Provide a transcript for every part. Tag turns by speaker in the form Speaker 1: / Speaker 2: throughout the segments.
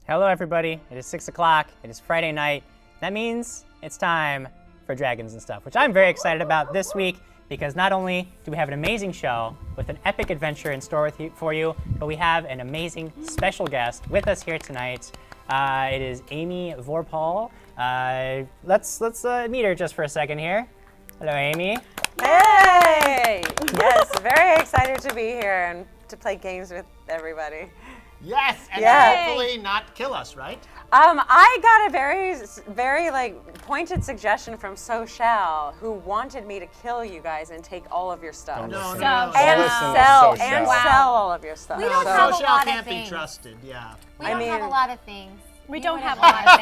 Speaker 1: Hello everybody, it is 6 o'clock, it is Friday night. That means it's time for Dragons and Stuff, which I'm very excited about this week because not only do we have an amazing show with an epic adventure in store for you, but we have an amazing special guest with us here tonight. It is Amy Vorpahl. Let's meet her just for a second here. Hello, Amy.
Speaker 2: Hey! Yes, very excited to be here and to play games with everybody.
Speaker 3: Yes, and hopefully not kill us, right?
Speaker 2: I got a very pointed suggestion from Social, who wanted me to kill you guys and take all of your stuff.
Speaker 3: No.
Speaker 2: And sell all of your stuff.
Speaker 4: We don't have a
Speaker 3: Social
Speaker 4: lot of
Speaker 3: can't be
Speaker 4: things.
Speaker 3: trusted, yeah.
Speaker 4: We don't have a lot of things.
Speaker 5: We don't have a lot of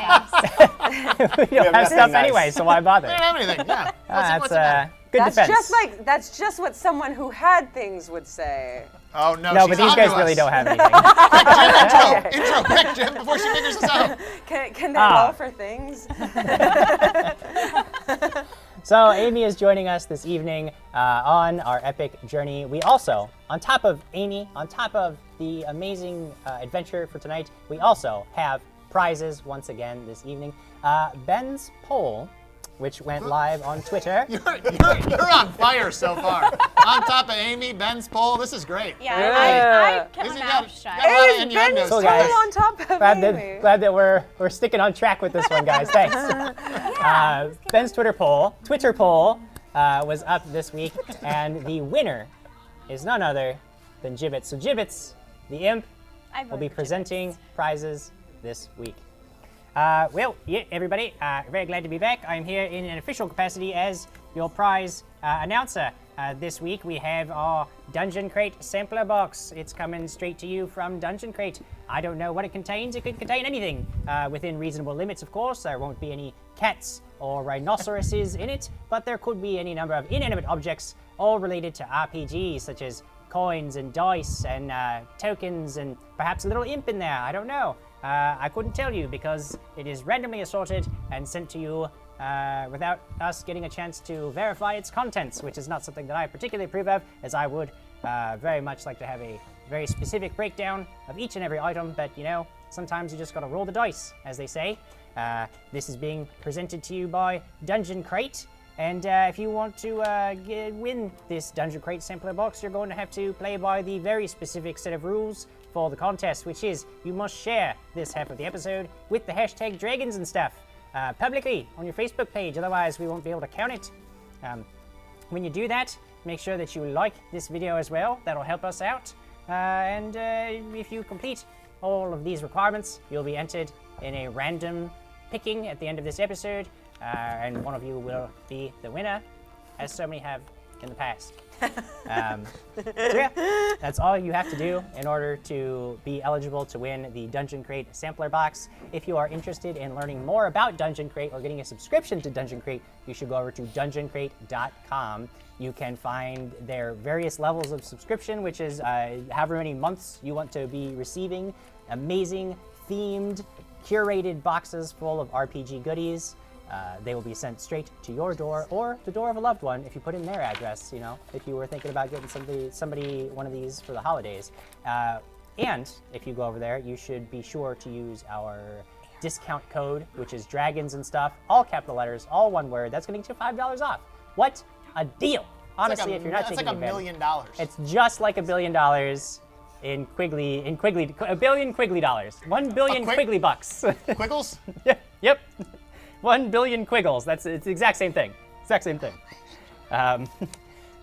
Speaker 5: things.
Speaker 1: We don't have stuff anyway, so why bother?
Speaker 3: We don't have anything, yeah. What's the
Speaker 1: That's
Speaker 3: matter?
Speaker 1: good defense.
Speaker 2: That's just what someone who had things would say.
Speaker 3: Oh, no,
Speaker 1: No,
Speaker 3: she's
Speaker 1: but these guys
Speaker 3: onto
Speaker 1: really
Speaker 3: us.
Speaker 1: don't have anything.
Speaker 3: Intro, quick, Jim, before she figures this out.
Speaker 2: Can they roll for things?
Speaker 1: So Amy is joining us this evening on our epic journey. We also, on top of Amy, on top of the amazing adventure for tonight, we also have prizes once again this evening. Ben's poll, which went live on Twitter.
Speaker 3: You're on fire so far. On top of Amy, Ben's poll, this is great.
Speaker 5: Yeah, I kept
Speaker 3: This
Speaker 5: my
Speaker 3: has
Speaker 5: mouth
Speaker 3: got
Speaker 5: shut.
Speaker 3: a lot of
Speaker 2: Ben's
Speaker 3: innuendos.
Speaker 1: Cool,
Speaker 2: still
Speaker 1: guys.
Speaker 2: on top of Amy.
Speaker 1: Glad that we're sticking on track with this one, guys. Thanks. Ben's Twitter poll was up this week, and the winner is none other than Gibbets. So Gibbets, the imp, will be presenting prizes this week. Well, yeah, everybody, very glad to be back. I'm here in an official capacity as your prize announcer. This week we have our Dungeon Crate sampler box. It's coming straight to you from Dungeon Crate. I don't know what it contains. It could contain anything within reasonable limits, of course. There won't be any cats or rhinoceroses in it, but there could be any number of inanimate objects all related to RPGs, such as coins and dice and tokens and perhaps a little imp in there. I don't know. I couldn't tell you because it is randomly assorted and sent to you without us getting a chance to verify its contents, which is not something that I particularly approve of, as I would very much like to have a very specific breakdown of each and every item, but you know, sometimes you just gotta roll the dice, as they say. This is being presented to you by Dungeon Crate, and if you want to win this Dungeon Crate sampler box, you're going to have to play by the very specific set of rules for the contest, which is you must share this half of the episode with the hashtag Dragons and Stuff publicly on your Facebook page, otherwise we won't be able to count it. When you do that, make sure that you like this video as well. That'll help us out. And if you complete all of these requirements, you'll be entered in a random picking at the end of this episode, and one of you will be the winner, as so many have in the past. So yeah, that's all you have to do in order to be eligible to win the Dungeon Crate sampler box. If you are interested in learning more about Dungeon Crate or getting a subscription to Dungeon Crate, you should go over to dungeoncrate.com. You can find their various levels of subscription, which is however many months you want to be receiving amazing, themed, curated boxes full of RPG goodies. They will be sent straight to your door or the door of a loved one if you put in their address, you know, if you were thinking about getting somebody one of these for the holidays. And if you go over there, you should be sure to use our discount code, which is Dragons and Stuff, all capital letters, all one word. That's going to get you $5 off. What a deal! Honestly, if you're not taking
Speaker 3: it's like $1
Speaker 1: advantage.
Speaker 3: million.
Speaker 1: It's just like $1 billion in $1 billion Quigley dollars. 1 billion Quigley bucks.
Speaker 3: Quiggles?
Speaker 1: Yep. 1 billion Quiggles. It's the exact same thing.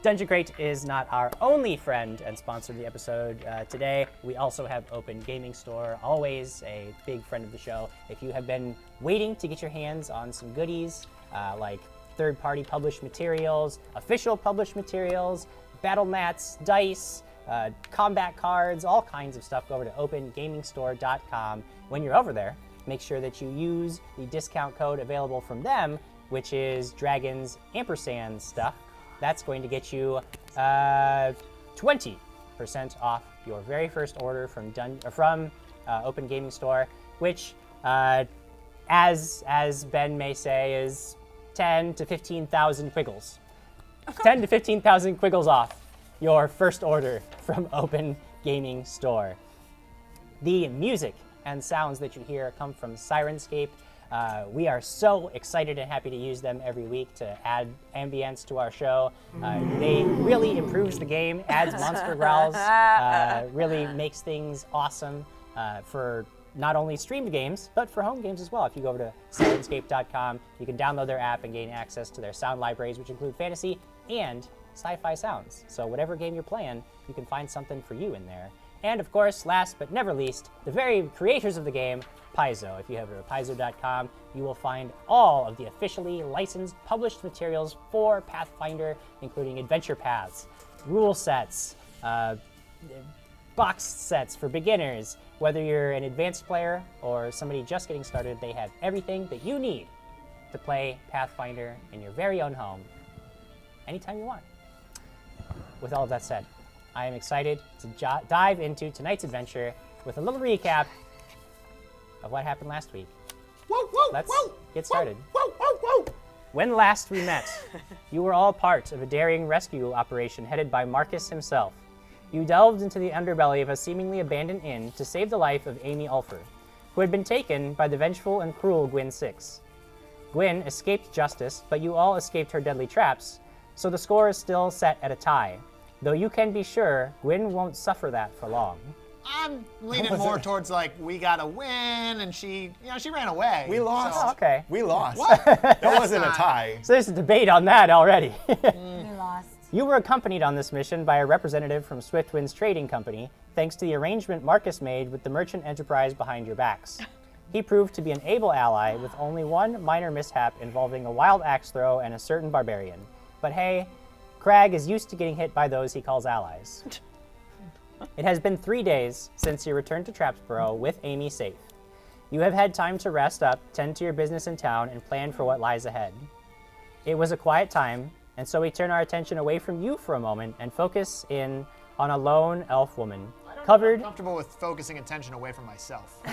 Speaker 1: Dungeon Crate is not our only friend and sponsor of the episode today. We also have Open Gaming Store, always a big friend of the show. If you have been waiting to get your hands on some goodies like third-party published materials, official published materials, battle mats, dice, combat cards, all kinds of stuff, go over to opengamingstore.com. When you're over there, make sure that you use the discount code available from them, which is Dragons ampersand Stuff. That's going to get you 20% off your very first order from Open Gaming Store, which, as Ben may say, is 10 to 15,000 Quiggles. 10 to 15,000 Quiggles off your first order from Open Gaming Store. The music and sounds that you hear come from Syrinscape. We are so excited and happy to use them every week to add ambience to our show. They really improves the game, adds monster growls, really makes things awesome for not only streamed games, but for home games as well. If you go over to Syrinscape.com, you can download their app and gain access to their sound libraries, which include fantasy and sci-fi sounds. So whatever game you're playing, you can find something for you in there. And of course, last but never least, the very creators of the game, Paizo. If you head over to Paizo.com, you will find all of the officially licensed, published materials for Pathfinder, including adventure paths, rule sets, box sets for beginners. Whether you're an advanced player or somebody just getting started, they have everything that you need to play Pathfinder in your very own home anytime you want. With all of that said, I am excited to dive into tonight's adventure with a little recap of what happened last week. Let's get started. When last we met, you were all part of a daring rescue operation headed by Markus himself. You delved into the underbelly of a seemingly abandoned inn to save the life of Amy ULFUR, who had been taken by the vengeful and cruel Gwyn 6. Gwyn escaped justice, but you all escaped her deadly traps, so the score is still set at a tie, though you can be sure Gwyn won't suffer that for long.
Speaker 3: I'm leaning more towards like we got a win, and she ran away.
Speaker 6: We lost.
Speaker 1: Oh, okay.
Speaker 6: We lost.
Speaker 3: What?
Speaker 6: That wasn't a tie.
Speaker 1: So there's a debate on that already.
Speaker 4: You lost.
Speaker 1: You were accompanied on this mission by a representative from Swiftwind's trading company, thanks to the arrangement Markus made with the merchant enterprise behind your backs. He proved to be an able ally with only one minor mishap involving a wild axe throw and a certain barbarian. But hey, Krag is used to getting hit by those he calls allies. It has been 3 days since you returned to Trapsboro with Amy safe. You have had time to rest up, tend to your business in town, and plan for what lies ahead. It was a quiet time, and so we turn our attention away from you for a moment and focus in on a lone elf woman,
Speaker 3: I'm comfortable with focusing attention away from myself.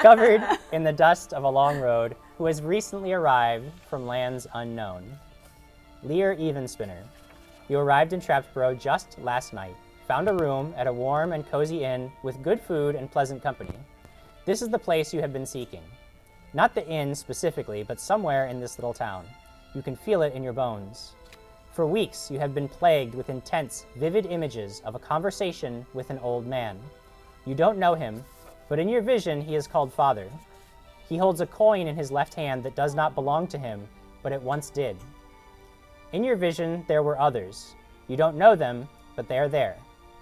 Speaker 1: covered in the dust of a long road, who has recently arrived from lands unknown. Lear Evenspinner. You arrived in Trapsboro just last night, found a room at a warm and cozy inn with good food and pleasant company. This is the place you have been seeking. Not the inn specifically, but somewhere in this little town. You can feel it in your bones. For weeks, you have been plagued with intense, vivid images of a conversation with an old man. You don't know him, but in your vision, he is called Father. He holds a coin in his left hand that does not belong to him, but it once did. In your vision, there were others. You don't know them, but they are there.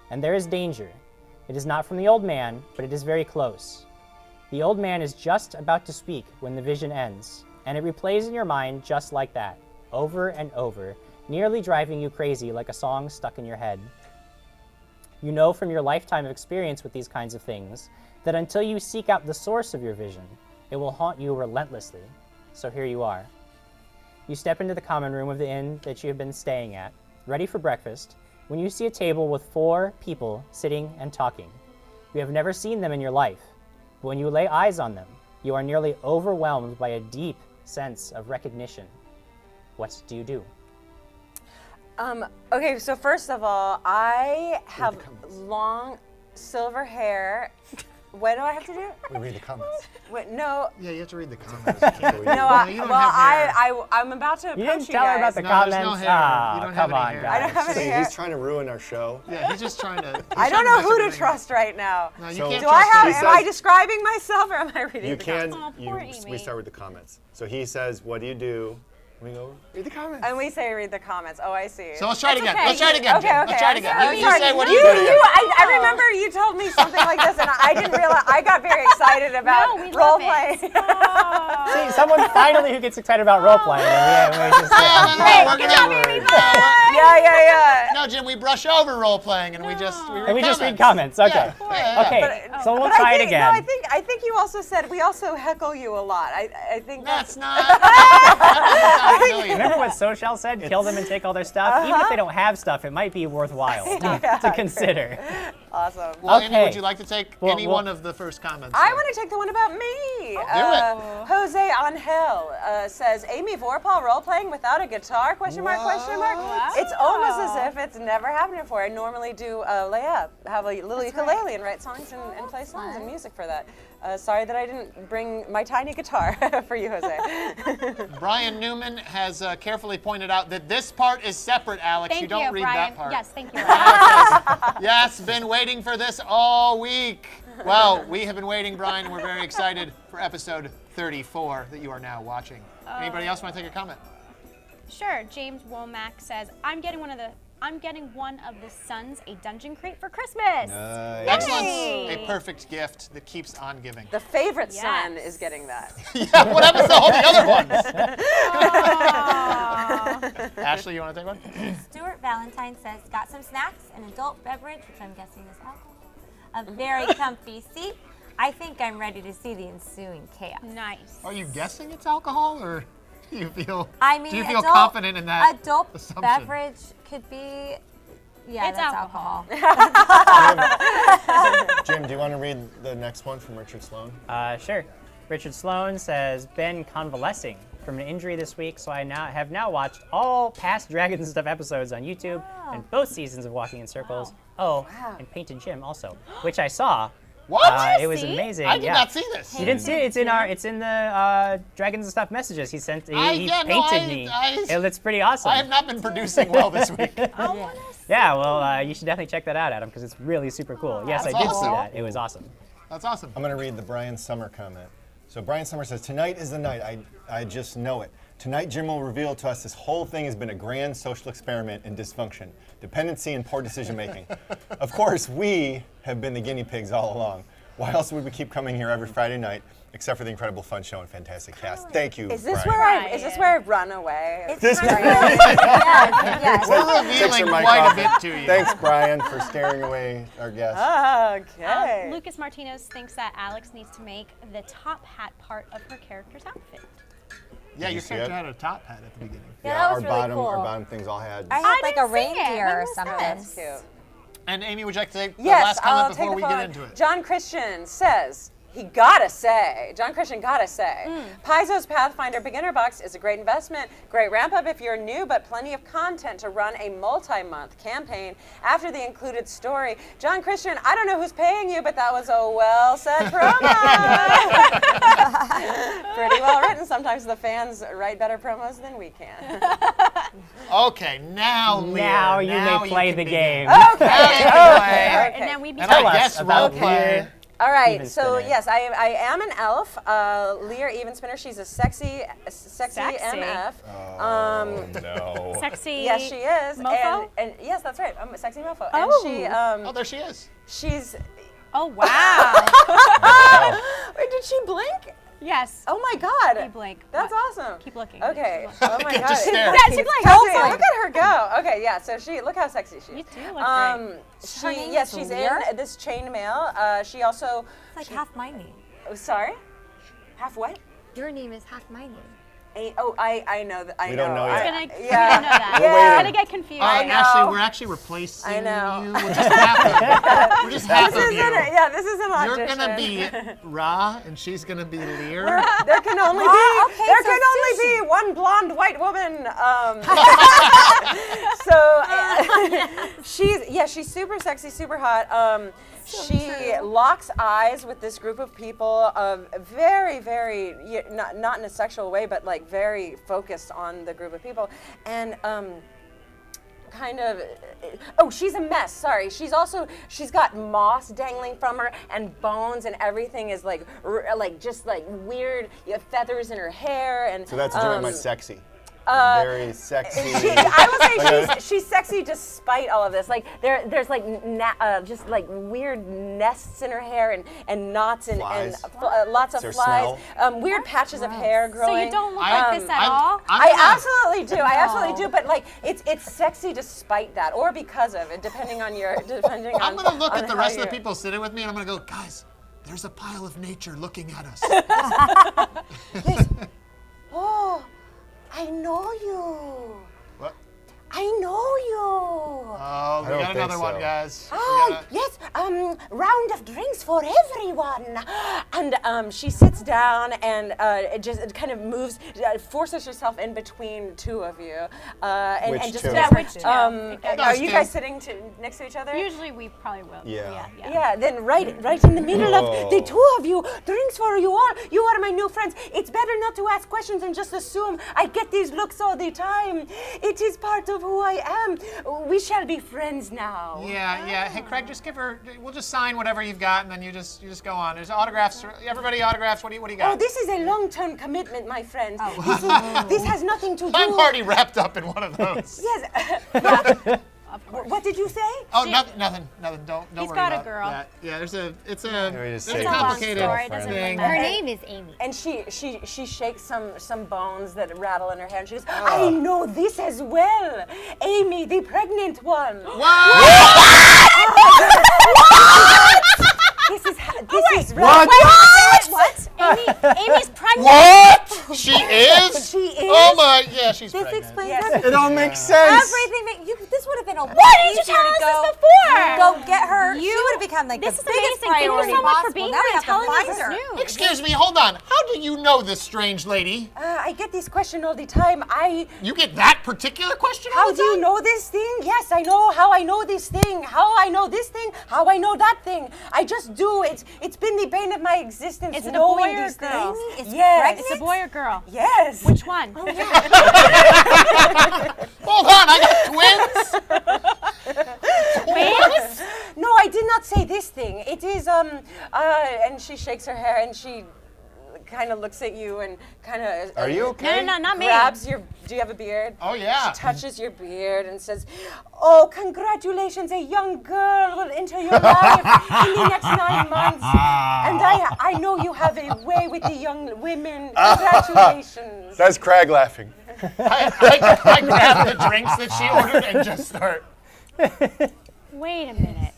Speaker 1: And there is danger. It is not from the old man, but it is very close. The old man is just about to speak when the vision ends, and it replays in your mind just like that, over and over, nearly driving you crazy like a song stuck in your head. You know from your lifetime of experience with these kinds of things that until you seek out the source of your vision, it will haunt you relentlessly. So here you are. You step into the common room of the inn that you have been staying at, ready for breakfast, when you see a table with 4 people sitting and talking. You have never seen them in your life, but when you lay eyes on them, you are nearly overwhelmed by a deep sense of recognition. What do you do?
Speaker 2: Okay, so first of all, I have long silver hair. What do I have to do?
Speaker 6: We read the comments.
Speaker 2: Wait, no.
Speaker 3: Yeah, you have to read the comments.
Speaker 2: No,
Speaker 3: you don't have hair.
Speaker 2: I'm about to approach
Speaker 1: You didn't
Speaker 2: you
Speaker 1: tell her about
Speaker 2: guys.
Speaker 1: the
Speaker 3: No, there's
Speaker 1: comments.
Speaker 3: no hair.
Speaker 1: Ah,
Speaker 3: You don't have
Speaker 1: come
Speaker 3: any
Speaker 1: on,
Speaker 3: hair.
Speaker 1: guys.
Speaker 2: I don't have any
Speaker 6: See,
Speaker 2: hair.
Speaker 6: he's trying to ruin our show.
Speaker 3: Yeah, he's just trying to.
Speaker 2: I don't know who to trust right now.
Speaker 3: No, you
Speaker 6: So-
Speaker 3: can't
Speaker 2: Do I
Speaker 3: trust
Speaker 2: have?
Speaker 3: him.
Speaker 6: He
Speaker 2: Am I
Speaker 6: says-
Speaker 2: describing myself, or am I reading?
Speaker 6: You
Speaker 2: the
Speaker 6: can.
Speaker 2: comments?
Speaker 4: poor
Speaker 6: We
Speaker 4: Amy.
Speaker 6: start with the comments. So he says, "What do you do?" We go, "Read the comments."
Speaker 2: And we say read the comments. Oh, I see.
Speaker 3: So let's try it again.
Speaker 2: okay.
Speaker 3: Let's try it again.
Speaker 2: Okay,
Speaker 3: Jim.
Speaker 2: okay.
Speaker 3: Let's try it
Speaker 2: I'm
Speaker 3: again.
Speaker 2: sorry.
Speaker 3: You say what do you
Speaker 2: You,
Speaker 3: do?
Speaker 2: I remember you told me something like this, and I didn't realize. I got very excited about
Speaker 4: No, we
Speaker 2: role
Speaker 4: love it.
Speaker 2: playing.
Speaker 1: See, someone finally who gets excited about role playing, and we just
Speaker 2: Yeah.
Speaker 3: No, Jim, we brush over role playing and we just read
Speaker 1: comments. Okay.
Speaker 3: Yeah.
Speaker 1: Okay. So we'll
Speaker 2: But
Speaker 1: try
Speaker 2: I
Speaker 1: it
Speaker 2: think,
Speaker 1: again.
Speaker 2: No, I think you also said we also heckle you a lot. I think
Speaker 3: That's
Speaker 2: that's.
Speaker 3: not.
Speaker 1: Remember what Sochal said? Kill them and take all their stuff. Even if they don't have stuff, it might be worthwhile to consider.
Speaker 2: Awesome.
Speaker 3: Well, Amy,
Speaker 1: Okay.
Speaker 3: would you like to take any one of the first comments?
Speaker 2: I want to take the one about me. Jose Angel says, Amy Vorpal role-playing without a guitar, question mark. It's almost as if it's never happened before. I normally do lay up, have a little ukulele and write songs and play songs and music for that. Sorry that I didn't bring my tiny guitar for you, Jose.
Speaker 3: Brian Newman has carefully pointed out that this part is separate, Alex.
Speaker 5: Thank
Speaker 3: you don't read
Speaker 5: Brian.
Speaker 3: that part.
Speaker 5: Yes, thank you.
Speaker 3: Yes, been waiting for this all week. Well, we have been waiting, Brian, and we're very excited for episode 34 that you are now watching. Anybody else want to take a comment?
Speaker 5: Sure. James Womack says, I'm getting one of the sons a dungeon crate for Christmas.
Speaker 3: Excellent. A perfect gift that keeps on giving.
Speaker 2: The favorite son is getting that.
Speaker 3: Yeah, what happens to all the other ones? Ashley, you want to take one?
Speaker 4: Stuart Valentine says, got some snacks, an adult beverage, which I'm guessing is alcohol, a very comfy seat. I think I'm ready to see the ensuing chaos.
Speaker 5: Nice.
Speaker 3: Are you guessing it's alcohol, or do you feel?
Speaker 4: I mean,
Speaker 3: do you feel confident in that
Speaker 4: adult
Speaker 3: assumption?
Speaker 4: beverage could be. Yeah,
Speaker 5: It's
Speaker 4: that's
Speaker 5: alcohol.
Speaker 6: Jim, do you want to read the next one from Richard Sloan?
Speaker 1: Sure. Richard Sloan says, been convalescing from an injury this week, so I have now watched all past Dragons and Stuff episodes on YouTube and both seasons of Walking in Circles. And Painted Jim also, which I saw.
Speaker 3: What?
Speaker 1: It was amazing.
Speaker 3: I did not see this.
Speaker 1: You didn't see it? It's in the Dragons and Stuff messages he sent. He painted me. It's pretty awesome.
Speaker 3: I have not been producing well this week.
Speaker 1: Yeah, well, you should definitely check that out, Adam, because it's really super cool. Yes,
Speaker 3: That's
Speaker 1: I did
Speaker 3: awesome.
Speaker 1: see that. It was awesome.
Speaker 3: That's awesome.
Speaker 6: I'm going to read the Brian Summer comment. So Brian Summer says, tonight is the night. I just know it. Tonight, Jim will reveal to us this whole thing has been a grand social experiment in dysfunction, dependency, and poor decision making. Of course, we have been the guinea pigs all along. Why else would we keep coming here every Friday night, except for the incredible fun show and fantastic cast? Thank you,
Speaker 2: Is this
Speaker 6: Brian.
Speaker 2: where I run away?
Speaker 6: This
Speaker 4: Yes.
Speaker 3: We're revealing quite a bit to you.
Speaker 6: Thanks, Brian, for scaring away our guests.
Speaker 2: Okay.
Speaker 5: Lucas Martinez thinks that Alex needs to make the top hat part of her character's outfit.
Speaker 3: Yeah,
Speaker 6: you
Speaker 3: your
Speaker 6: see
Speaker 3: character
Speaker 6: it?
Speaker 3: had a top hat at the beginning.
Speaker 4: Yeah, that
Speaker 6: our
Speaker 4: was really cool.
Speaker 6: Our bottom things all had.
Speaker 4: I had like a
Speaker 5: didn't see it.
Speaker 4: reindeer
Speaker 5: When
Speaker 4: or
Speaker 5: was that?
Speaker 4: something.
Speaker 2: That's cute.
Speaker 3: And Amy, would you like to take the
Speaker 2: Yes,
Speaker 3: last
Speaker 2: I'll
Speaker 3: comment
Speaker 2: take
Speaker 3: before
Speaker 2: the
Speaker 3: we get
Speaker 2: phone.
Speaker 3: into it?
Speaker 2: John Christian says, John Christian gotta say, Paizo's Pathfinder Beginner Box is a great investment, great ramp up if you're new, but plenty of content to run a multi-month campaign after the included story. John Christian, I don't know who's paying you, but that was a well-said promo. Pretty well written. Sometimes the fans write better promos than we can.
Speaker 3: Okay, now, Leah,
Speaker 1: Now you
Speaker 3: now
Speaker 1: may play
Speaker 3: can
Speaker 1: the
Speaker 3: begin.
Speaker 1: game.
Speaker 2: Okay.
Speaker 5: And then we
Speaker 3: And
Speaker 1: Tell
Speaker 3: I
Speaker 1: us
Speaker 3: guess
Speaker 1: about
Speaker 3: role play.
Speaker 1: Lear.
Speaker 2: All right, so
Speaker 1: Evenspinner.
Speaker 2: yes, I am an elf. Lear Evenspinner. She's a sexy MF.
Speaker 6: Oh, no.
Speaker 5: Sexy.
Speaker 2: Yes, she is.
Speaker 5: Mofo?
Speaker 2: And yes, that's right. I'm a sexy mofo.
Speaker 5: Oh.
Speaker 2: And she
Speaker 3: Oh, there she is.
Speaker 2: she's
Speaker 5: Oh, wow.
Speaker 2: wait, did she blink?
Speaker 5: Yes.
Speaker 2: Oh my god.
Speaker 5: Keep blink.
Speaker 2: That's
Speaker 5: What?
Speaker 2: awesome.
Speaker 5: Keep looking.
Speaker 2: Okay. Oh my god.
Speaker 3: Just stare.
Speaker 5: Yeah, keep like
Speaker 2: Kelsey, look at her go. Okay, yeah. So look how sexy she is.
Speaker 5: You do look great.
Speaker 2: She's
Speaker 4: Lear?
Speaker 2: in this chainmail. She also.
Speaker 4: It's like half my name.
Speaker 2: Oh, sorry. Half what?
Speaker 4: Your name is half my name.
Speaker 2: I know that. I
Speaker 6: We don't know yet.
Speaker 5: You're
Speaker 2: Yeah.
Speaker 5: gonna know that.
Speaker 2: Yeah.
Speaker 5: It's gonna get confused.
Speaker 2: I know.
Speaker 3: Ashley, we're actually replacing
Speaker 2: I know.
Speaker 3: you. We're just half of We're just half
Speaker 2: This
Speaker 3: of
Speaker 2: is
Speaker 3: you.
Speaker 2: this is an audition.
Speaker 3: You're gonna be Ra, and she's gonna be Lear.
Speaker 2: There can only be
Speaker 4: okay,
Speaker 2: there
Speaker 4: so
Speaker 2: can only be one blonde white woman. She's super sexy, super hot. She locks eyes with this group of people, very, very not in a sexual way, but like very focused on the group of people, and she's a mess. Sorry. She's got moss dangling from her and bones, and everything is like just like weird. You have feathers in her hair, and
Speaker 6: So that's doing my sexy. Very sexy.
Speaker 2: I would say she's sexy despite all of this. Like there's like just like weird nests in her hair and knots and lots of
Speaker 6: Is there
Speaker 2: flies.
Speaker 6: smell?
Speaker 2: Weird patches of hair growing.
Speaker 5: So you don't look like this at all?
Speaker 2: I absolutely do. I absolutely do. But like it's sexy despite that, or because of it, depending on.
Speaker 3: I'm gonna look at the
Speaker 2: how
Speaker 3: rest of the
Speaker 2: you're-
Speaker 3: people sitting with me, and I'm gonna go, guys. There's a pile of nature looking at us.
Speaker 2: Oh, I know you.
Speaker 3: What?
Speaker 2: I know you.
Speaker 3: Oh, we
Speaker 6: don't
Speaker 3: got another
Speaker 6: think
Speaker 3: one,
Speaker 6: so.
Speaker 3: guys.
Speaker 2: Oh, yes, round of drinks for everyone. And she sits down and it just kind of moves, forces herself in between two of you. And
Speaker 6: Which
Speaker 2: just
Speaker 6: two?
Speaker 5: Yeah, which two?
Speaker 2: Are you
Speaker 3: two.
Speaker 2: guys sitting next to each other?
Speaker 5: Usually we probably will.
Speaker 6: Yeah.
Speaker 2: Yeah, then right in the middle of
Speaker 6: Whoa.
Speaker 2: the two of you, drinks for you all. You are my new friends. It's better not to ask questions and just assume. I get these looks all the time. It is part of who I am. We shall be friends now.
Speaker 3: Yeah. Hey, Krag, just give her. We'll just sign whatever you've got, and then you just go on. There's autographs. Everybody autographs. What do you
Speaker 2: Oh,
Speaker 3: got?
Speaker 2: this is a long-term commitment, my friend. This has nothing to do.
Speaker 3: I'm already wrapped up in one of those.
Speaker 2: Yes. What did you say?
Speaker 3: Oh, nothing. Don't
Speaker 5: He's
Speaker 3: worry
Speaker 5: got a
Speaker 3: about
Speaker 5: girl.
Speaker 3: that. Yeah, it's
Speaker 6: Maybe just
Speaker 3: a
Speaker 6: say
Speaker 5: It's a long
Speaker 3: complicated
Speaker 5: story. It doesn't really
Speaker 3: thing.
Speaker 5: matter.
Speaker 7: Her name is Amy.
Speaker 2: And she shakes some bones that rattle in her hand. She goes, I know this as well. Amy, the pregnant one. This is
Speaker 6: What?
Speaker 5: What? Amy's pregnant.
Speaker 3: What? She is?
Speaker 2: She is?
Speaker 3: Oh my, yeah, she's
Speaker 4: This
Speaker 3: pregnant.
Speaker 4: explains
Speaker 2: Yes.
Speaker 4: everything.
Speaker 6: It all makes sense.
Speaker 4: Everything this would have been a lot
Speaker 5: Why didn't you
Speaker 4: easier
Speaker 5: tell
Speaker 4: to
Speaker 5: us
Speaker 4: go,
Speaker 5: this before?
Speaker 4: Go get her.
Speaker 5: You-
Speaker 4: she would have become like
Speaker 5: this
Speaker 4: the
Speaker 5: is
Speaker 4: biggest
Speaker 5: amazing. Thank you
Speaker 4: priority
Speaker 5: so much for
Speaker 4: possible.
Speaker 5: being
Speaker 4: Now
Speaker 5: here
Speaker 4: we
Speaker 5: and
Speaker 4: have to
Speaker 5: telling us
Speaker 4: find
Speaker 5: this
Speaker 4: her.
Speaker 5: news.
Speaker 3: Excuse me, hold on. How do you know this strange lady?
Speaker 2: I get this question all the time.
Speaker 3: You get that particular question all
Speaker 2: How
Speaker 3: the
Speaker 2: do you
Speaker 3: time?
Speaker 2: know this thing? Yes, I know how I know this thing. How I know this thing. How I know that thing. I just do. It's been the bane of my existence.
Speaker 5: Is it a
Speaker 2: knowing
Speaker 5: boy or
Speaker 2: these
Speaker 5: girl?
Speaker 2: things.
Speaker 4: Is
Speaker 2: Yes.
Speaker 5: It's a boy or girl?
Speaker 2: Yes.
Speaker 5: Which one?
Speaker 3: Hold on, I got twins.
Speaker 5: Twins?
Speaker 2: No, I did not say this thing. It is and she shakes her hair and she kind of looks at you and kind of
Speaker 6: Are you okay?
Speaker 5: No, not me.
Speaker 2: grabs your. Do you have a beard?
Speaker 3: Oh yeah.
Speaker 2: She touches your beard and says, "Oh, congratulations! A young girl will enter your life in the next 9 months, and I know you have a way with the young women. Congratulations!"
Speaker 6: That's Krag laughing.
Speaker 3: I grab the drinks that she ordered and just start.
Speaker 5: Wait a minute.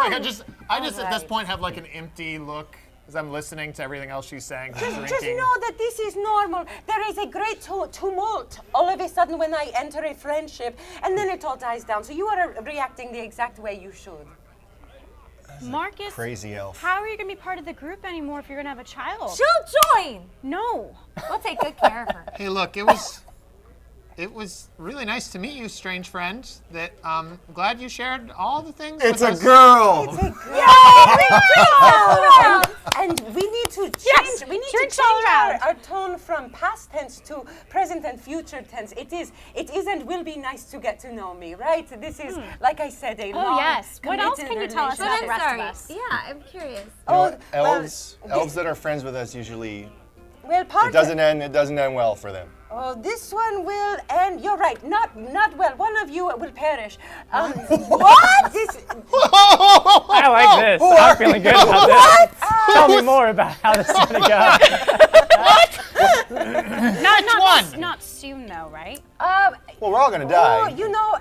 Speaker 3: Like I just at this
Speaker 2: right.
Speaker 3: point have like an empty look as I'm listening to everything else she's saying.
Speaker 2: Just
Speaker 3: drinking.
Speaker 2: know that this is normal. There is a great tumult all of a sudden when I enter a friendship, and then it all dies down. So you are reacting the exact way you should.
Speaker 5: Marcus,
Speaker 6: Crazy elf.
Speaker 5: how are you going to be part of the group anymore if you're going to have a child?
Speaker 4: She'll join.
Speaker 5: No.
Speaker 4: We'll take good care of her.
Speaker 3: Hey, look, it was really nice to meet you, strange friend. That glad you shared all the things.
Speaker 6: It's
Speaker 3: with
Speaker 6: a
Speaker 3: us.
Speaker 6: girl.
Speaker 2: It's a girl. And we need to change.
Speaker 5: Yes,
Speaker 2: we need
Speaker 5: drinks
Speaker 2: to
Speaker 5: all
Speaker 2: change
Speaker 5: around.
Speaker 2: our tone from past tense to present and future tense. It is and will be nice to get to know me, right? This is, like I said, a long.
Speaker 5: Oh, yes. What else
Speaker 2: committed
Speaker 5: can you tell us
Speaker 2: relationship.
Speaker 5: about the
Speaker 4: I'm
Speaker 5: rest of
Speaker 4: sorry.
Speaker 5: us?
Speaker 4: Yeah, I'm curious.
Speaker 2: Oh,
Speaker 6: elves
Speaker 2: well,
Speaker 6: that are friends with us usually
Speaker 2: well, part
Speaker 6: it doesn't end well for them.
Speaker 2: Oh, this one will end. You're right. Not well. One of you will perish. What?
Speaker 1: I like this. I'm feeling good about this. Tell me more about how this is going to go.
Speaker 5: Not soon, though, right?
Speaker 6: Well, we're all gonna die.
Speaker 2: Oh, you know,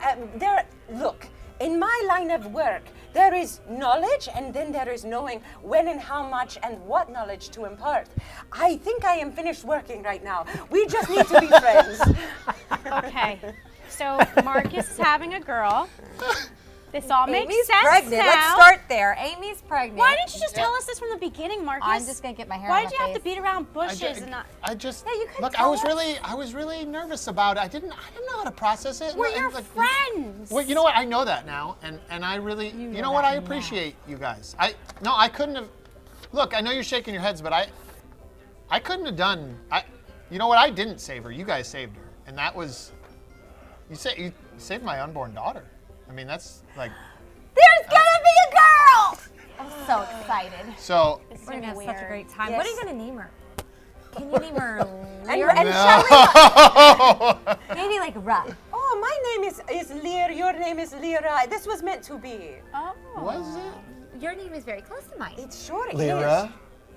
Speaker 2: look, in my line of work, there is knowledge and then there is knowing when and how much and what knowledge to impart. I think I am finished working right now. We just need to be friends.
Speaker 5: Okay. So Marcus is having a girl. This all makes
Speaker 4: Amy's
Speaker 5: sense
Speaker 4: pregnant.
Speaker 5: now.
Speaker 4: Let's start there. Amy's pregnant.
Speaker 5: Why didn't you just tell us this from the beginning, Marcus?
Speaker 4: I'm just gonna get my hair
Speaker 5: Why
Speaker 4: on
Speaker 5: did
Speaker 4: my
Speaker 5: you have to
Speaker 4: face.
Speaker 5: beat around bushes and not?
Speaker 3: I just
Speaker 4: you could
Speaker 3: look.
Speaker 4: tell
Speaker 3: I was
Speaker 4: us.
Speaker 3: really nervous about it. I didn't know how to process it.
Speaker 5: We're
Speaker 3: And,
Speaker 5: your
Speaker 3: like,
Speaker 5: friends.
Speaker 3: Well, you know what? I know that now, and I really, you know what? I appreciate you guys. I couldn't have. Look, I know you're shaking your heads, but I couldn't have done. You know what? I didn't save her. You guys saved her, and that was. You saved my unborn daughter. I mean, that's like.
Speaker 4: There's gonna be a girl! I'm so excited.
Speaker 3: So.
Speaker 4: We're gonna have such a
Speaker 5: weird.
Speaker 4: great time.
Speaker 2: Yes.
Speaker 4: What are you gonna name her? Can you name her
Speaker 2: And
Speaker 4: maybe like Ra?
Speaker 2: Oh, my name is Lear. Your name is Lyra. This was meant to be.
Speaker 5: Oh.
Speaker 3: Was it?
Speaker 4: Your name is very close to mine.
Speaker 2: It sure
Speaker 6: Lyra,
Speaker 2: is.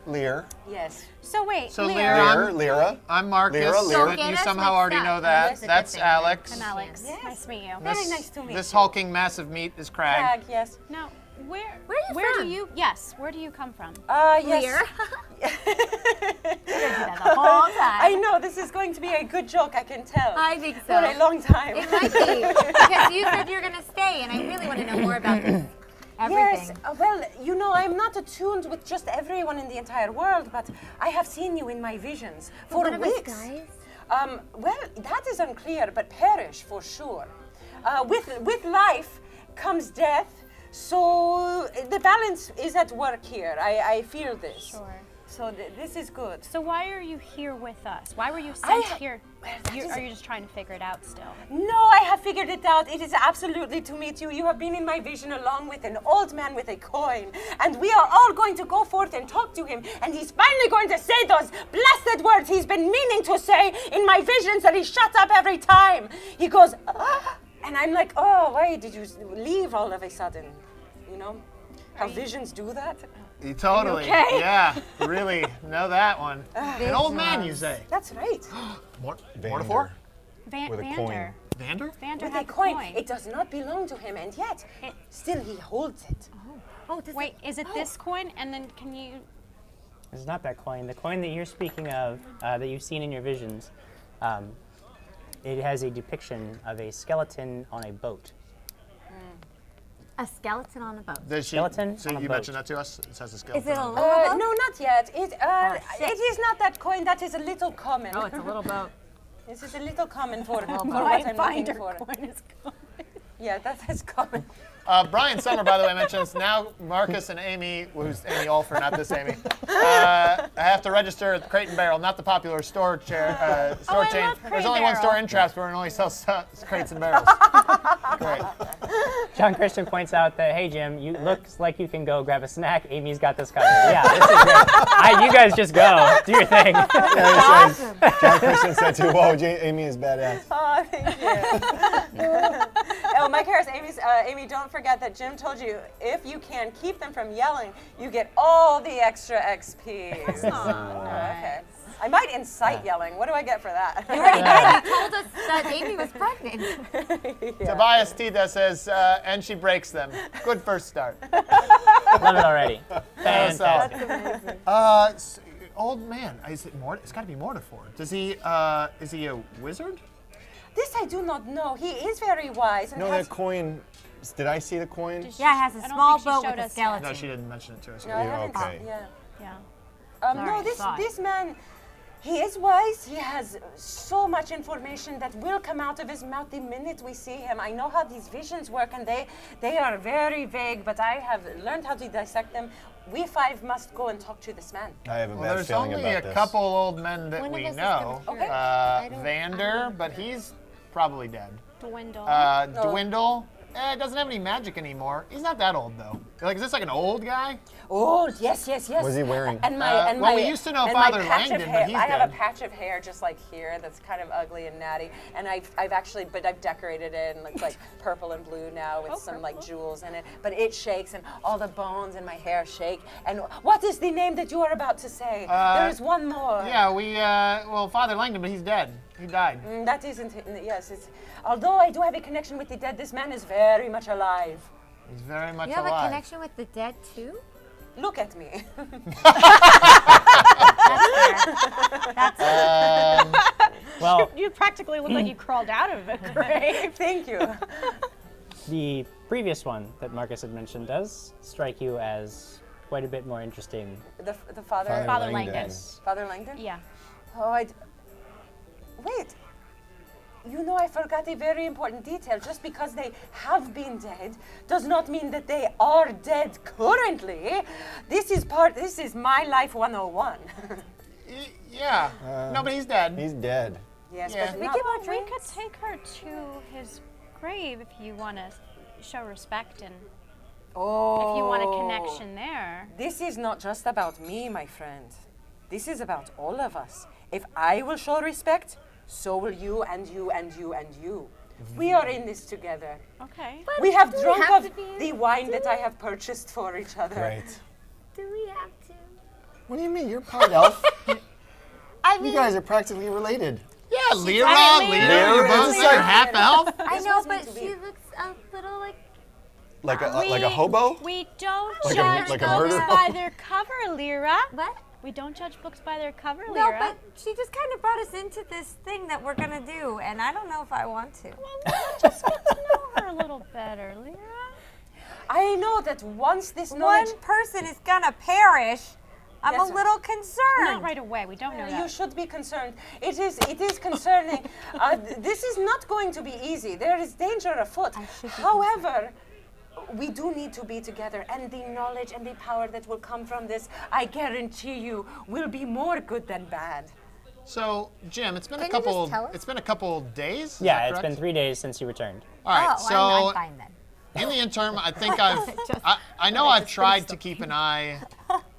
Speaker 6: Lear,
Speaker 2: Yes.
Speaker 5: So wait,
Speaker 3: So
Speaker 5: Lyra.
Speaker 6: Lyra.
Speaker 3: I'm Marcus.
Speaker 6: Lyra, Lyra.
Speaker 3: But
Speaker 4: So
Speaker 3: you
Speaker 4: get us
Speaker 3: somehow
Speaker 4: mixed
Speaker 3: already
Speaker 4: up.
Speaker 3: know that.
Speaker 4: That's a good
Speaker 3: That's
Speaker 4: thing, then.
Speaker 3: Alex.
Speaker 5: And Alex.
Speaker 2: Yes.
Speaker 5: Nice to meet you.
Speaker 2: Very nice to meet
Speaker 3: This
Speaker 2: you.
Speaker 3: hulking mass of meat is Krag.
Speaker 2: Krag, yes.
Speaker 5: No. Where
Speaker 4: are you from?
Speaker 5: do you? Yes. Where do you come from?
Speaker 2: Yes.
Speaker 4: Lear. You're gonna do that the whole time.
Speaker 2: I know this is going to be a good joke. I can tell.
Speaker 4: I think so.
Speaker 2: For a long time.
Speaker 4: It might be because you said you're gonna stay, and I really want to know more about this.
Speaker 2: Yes,
Speaker 4: Everything.
Speaker 2: well, you know, I'm not attuned with just everyone in the entire world, but I have seen you in my visions for
Speaker 4: What about
Speaker 2: weeks.
Speaker 4: guys?
Speaker 2: Well, that is unclear, but perish for sure. With life comes death, so the balance is at work here. I feel this.
Speaker 5: Sure.
Speaker 2: So this is good.
Speaker 5: So why are you here with us? Why were you sent here?
Speaker 2: well, that is-
Speaker 5: Are you just trying to figure it out still?
Speaker 2: No, I have figured it out. It is absolutely to meet you. You have been in my vision along with an old man with a coin. And we are all going to go forth and talk to him. And he's finally going to say those blasted words he's been meaning to say in my visions that he shuts up every time. He goes, "Ah," and I'm like, oh, why did you leave all of a sudden? You know, how visions do that?
Speaker 3: You totally,
Speaker 2: okay?
Speaker 3: yeah, really know that one. An old man, you say?
Speaker 2: That's right.
Speaker 3: Mortifor?
Speaker 6: With a
Speaker 5: Vander.
Speaker 6: coin.
Speaker 3: Vander?
Speaker 5: Vander
Speaker 2: With
Speaker 5: had
Speaker 2: a
Speaker 5: the
Speaker 2: coin.
Speaker 5: coin.
Speaker 2: It does not belong to him, and yet, still he holds it.
Speaker 4: Oh, does
Speaker 5: Wait, is it this coin? And then can you?
Speaker 1: It's not that coin. The coin that you're speaking of, that you've seen in your visions, it has a depiction of a skeleton on a boat.
Speaker 4: a skeleton on a boat?
Speaker 3: Does she,
Speaker 1: Skeleton
Speaker 3: so
Speaker 1: on a
Speaker 3: you
Speaker 1: boat.
Speaker 3: mentioned that to us? It says a skeleton.
Speaker 4: Is it a
Speaker 3: on
Speaker 4: little boat?
Speaker 2: No, not yet. It
Speaker 4: shit.
Speaker 2: is not that coin. That is a little common.
Speaker 4: Oh, it's a little boat.
Speaker 2: This is a little common for what
Speaker 5: My
Speaker 2: I'm
Speaker 5: binder
Speaker 2: looking for.
Speaker 5: coin is gone.
Speaker 2: Yeah, that is common.
Speaker 3: Brian Summer, by the way, mentions now Markus and Amy, who's Amy Ulfur, not this Amy, I have to register at the Crate and Barrel, not the popular store chain.
Speaker 5: I love Crate
Speaker 3: There's
Speaker 5: and
Speaker 3: only one
Speaker 5: Barrel.
Speaker 3: store in Traps where it only sells crates and barrels. Great.
Speaker 1: John Christian points out that, hey, Jim, you looks like you can go grab a snack. Amy's got this covered. Yeah, this is great. You guys just go. Do your thing.
Speaker 4: Awesome.
Speaker 6: John Christian said too, whoa, Amy is badass.
Speaker 2: Oh, thank you. Oh, Mike Harris, Amy, don't forget that Jim told you if you can keep them from yelling, you get all the extra XP. Okay. I might incite yelling. What do I get for that?
Speaker 4: You already did. You told us that Amy was pregnant.
Speaker 3: Tobias Tita says, and she breaks them. Good first start.
Speaker 1: Love it already. Fantastic.
Speaker 3: Old man, is it it's got to be Mortifor. Does he? Is he a wizard?
Speaker 2: This I do not know. He is very wise. And
Speaker 6: No,
Speaker 2: has,
Speaker 6: that coin, did I see the coin?
Speaker 4: Yeah, it has a
Speaker 5: I don't
Speaker 4: small
Speaker 5: think she
Speaker 4: boat
Speaker 5: showed
Speaker 4: with a
Speaker 5: us yet.
Speaker 4: skeleton.
Speaker 3: No, she didn't mention it to us.
Speaker 2: No, I
Speaker 6: Yeah,
Speaker 2: haven't.
Speaker 6: okay.
Speaker 2: Yeah.
Speaker 5: Yeah.
Speaker 2: No,
Speaker 4: Sorry,
Speaker 2: this
Speaker 4: thought.
Speaker 2: this man, he is wise. He has so much information that will come out of his mouth the minute we see him. I know how these visions work, and they are very vague, but I have learned how to dissect them. We five must go and talk to this man.
Speaker 6: I have a
Speaker 3: Well,
Speaker 6: bad
Speaker 3: there's
Speaker 6: feeling
Speaker 3: only
Speaker 6: about
Speaker 3: a
Speaker 6: this.
Speaker 3: couple old men that
Speaker 4: One of
Speaker 3: we
Speaker 4: us is
Speaker 3: know.
Speaker 4: gonna
Speaker 2: Okay.
Speaker 4: I don't-
Speaker 3: Vander, but he's probably dead.
Speaker 5: Dwindle.
Speaker 3: Dwindle, doesn't have any magic anymore. He's not that old though. Like, is this like an old guy?
Speaker 2: Oh, yes.
Speaker 6: Was he wearing?
Speaker 2: And
Speaker 3: well, we used to know
Speaker 2: and
Speaker 3: Father
Speaker 2: my patch of
Speaker 3: Langdon,
Speaker 2: hair,
Speaker 3: but he's
Speaker 2: I have
Speaker 3: dead.
Speaker 2: a patch of hair just like here that's kind of ugly and natty, and I've decorated it and looks like purple and blue now with some like jewels in it. But it shakes, and all the bones in my hair shake. And what is the name that you are about to say? There is one more.
Speaker 3: Yeah, well, Father Langdon, but he's dead. He died.
Speaker 2: That isn't. Yes, it's. Although I do have a connection with the dead, this man is very much alive.
Speaker 3: He's very much
Speaker 4: You have
Speaker 3: alive.
Speaker 4: a connection with the dead too?
Speaker 2: Look at me.
Speaker 4: That's fair.
Speaker 1: Well,
Speaker 5: You practically look like you crawled out of a grave.
Speaker 2: Thank you.
Speaker 1: the previous one that Markus had mentioned does strike you as quite a bit more interesting.
Speaker 2: The father.
Speaker 5: Father
Speaker 6: Langdon.
Speaker 5: Langdon.
Speaker 2: Father Langdon.
Speaker 5: Yeah.
Speaker 2: Oh, wait. You know, I forgot a very important detail. Just because they have been dead does not mean that they are dead currently. This is my life 101.
Speaker 3: Yeah. No, but he's dead.
Speaker 6: He's dead.
Speaker 2: Yes,
Speaker 3: Yeah.
Speaker 2: but
Speaker 5: We
Speaker 2: not
Speaker 5: could
Speaker 2: always.
Speaker 5: take her to his grave if you want to show respect and
Speaker 2: Oh.
Speaker 5: if you want a connection there.
Speaker 2: This is not just about me, my friend. This is about all of us. If I will show respect, so will you and you and you and you. We are in this together.
Speaker 5: Okay.
Speaker 2: We have
Speaker 4: do we
Speaker 2: drunk
Speaker 4: have
Speaker 2: of
Speaker 4: to be-
Speaker 2: the wine that I have purchased for each other.
Speaker 6: Right.
Speaker 4: Do we have to?
Speaker 6: What do you mean? You're part elf.
Speaker 4: I
Speaker 6: You
Speaker 4: mean,
Speaker 6: guys are practically related.
Speaker 3: Yeah, Lyra,
Speaker 5: I mean,
Speaker 3: Lyra, you're both
Speaker 6: Lyra.
Speaker 3: like half elf.
Speaker 4: I know,
Speaker 2: was
Speaker 4: but
Speaker 2: meant to
Speaker 4: she
Speaker 2: be.
Speaker 4: looks a little like
Speaker 6: Like a hobo?
Speaker 5: We don't
Speaker 6: Like a-
Speaker 5: judge
Speaker 6: like a
Speaker 5: books
Speaker 6: murderer?
Speaker 5: by their cover, Lyra.
Speaker 4: What?
Speaker 5: We don't judge books by their cover,
Speaker 4: No,
Speaker 5: Lyra.
Speaker 4: but she just kind of brought us into this thing that we're gonna do, and I don't know if I want to.
Speaker 5: Well, let's just get to know her a little better, Lyra.
Speaker 2: I know that once this knowledge...
Speaker 4: One person is gonna perish. I'm
Speaker 2: Yes,
Speaker 4: a little concerned.
Speaker 5: Not right away. We don't know
Speaker 2: You
Speaker 5: that.
Speaker 2: should be concerned. It is concerning. This is not going to be easy. There is danger afoot.
Speaker 4: I should be
Speaker 2: However, we do need to be together, and the knowledge and the power that will come from this, I guarantee you, will be more good than bad.
Speaker 3: So, Jim, it's been
Speaker 4: Can
Speaker 3: a
Speaker 4: you just
Speaker 3: couple.
Speaker 4: tell us?
Speaker 3: It's been a couple days. Is
Speaker 1: Yeah,
Speaker 3: that
Speaker 1: it's been
Speaker 3: correct?
Speaker 1: 3 days since you returned.
Speaker 3: All right.
Speaker 4: Oh,
Speaker 3: so
Speaker 4: I'm fine then.
Speaker 3: in the interim, I think I know I've tried to keep an eye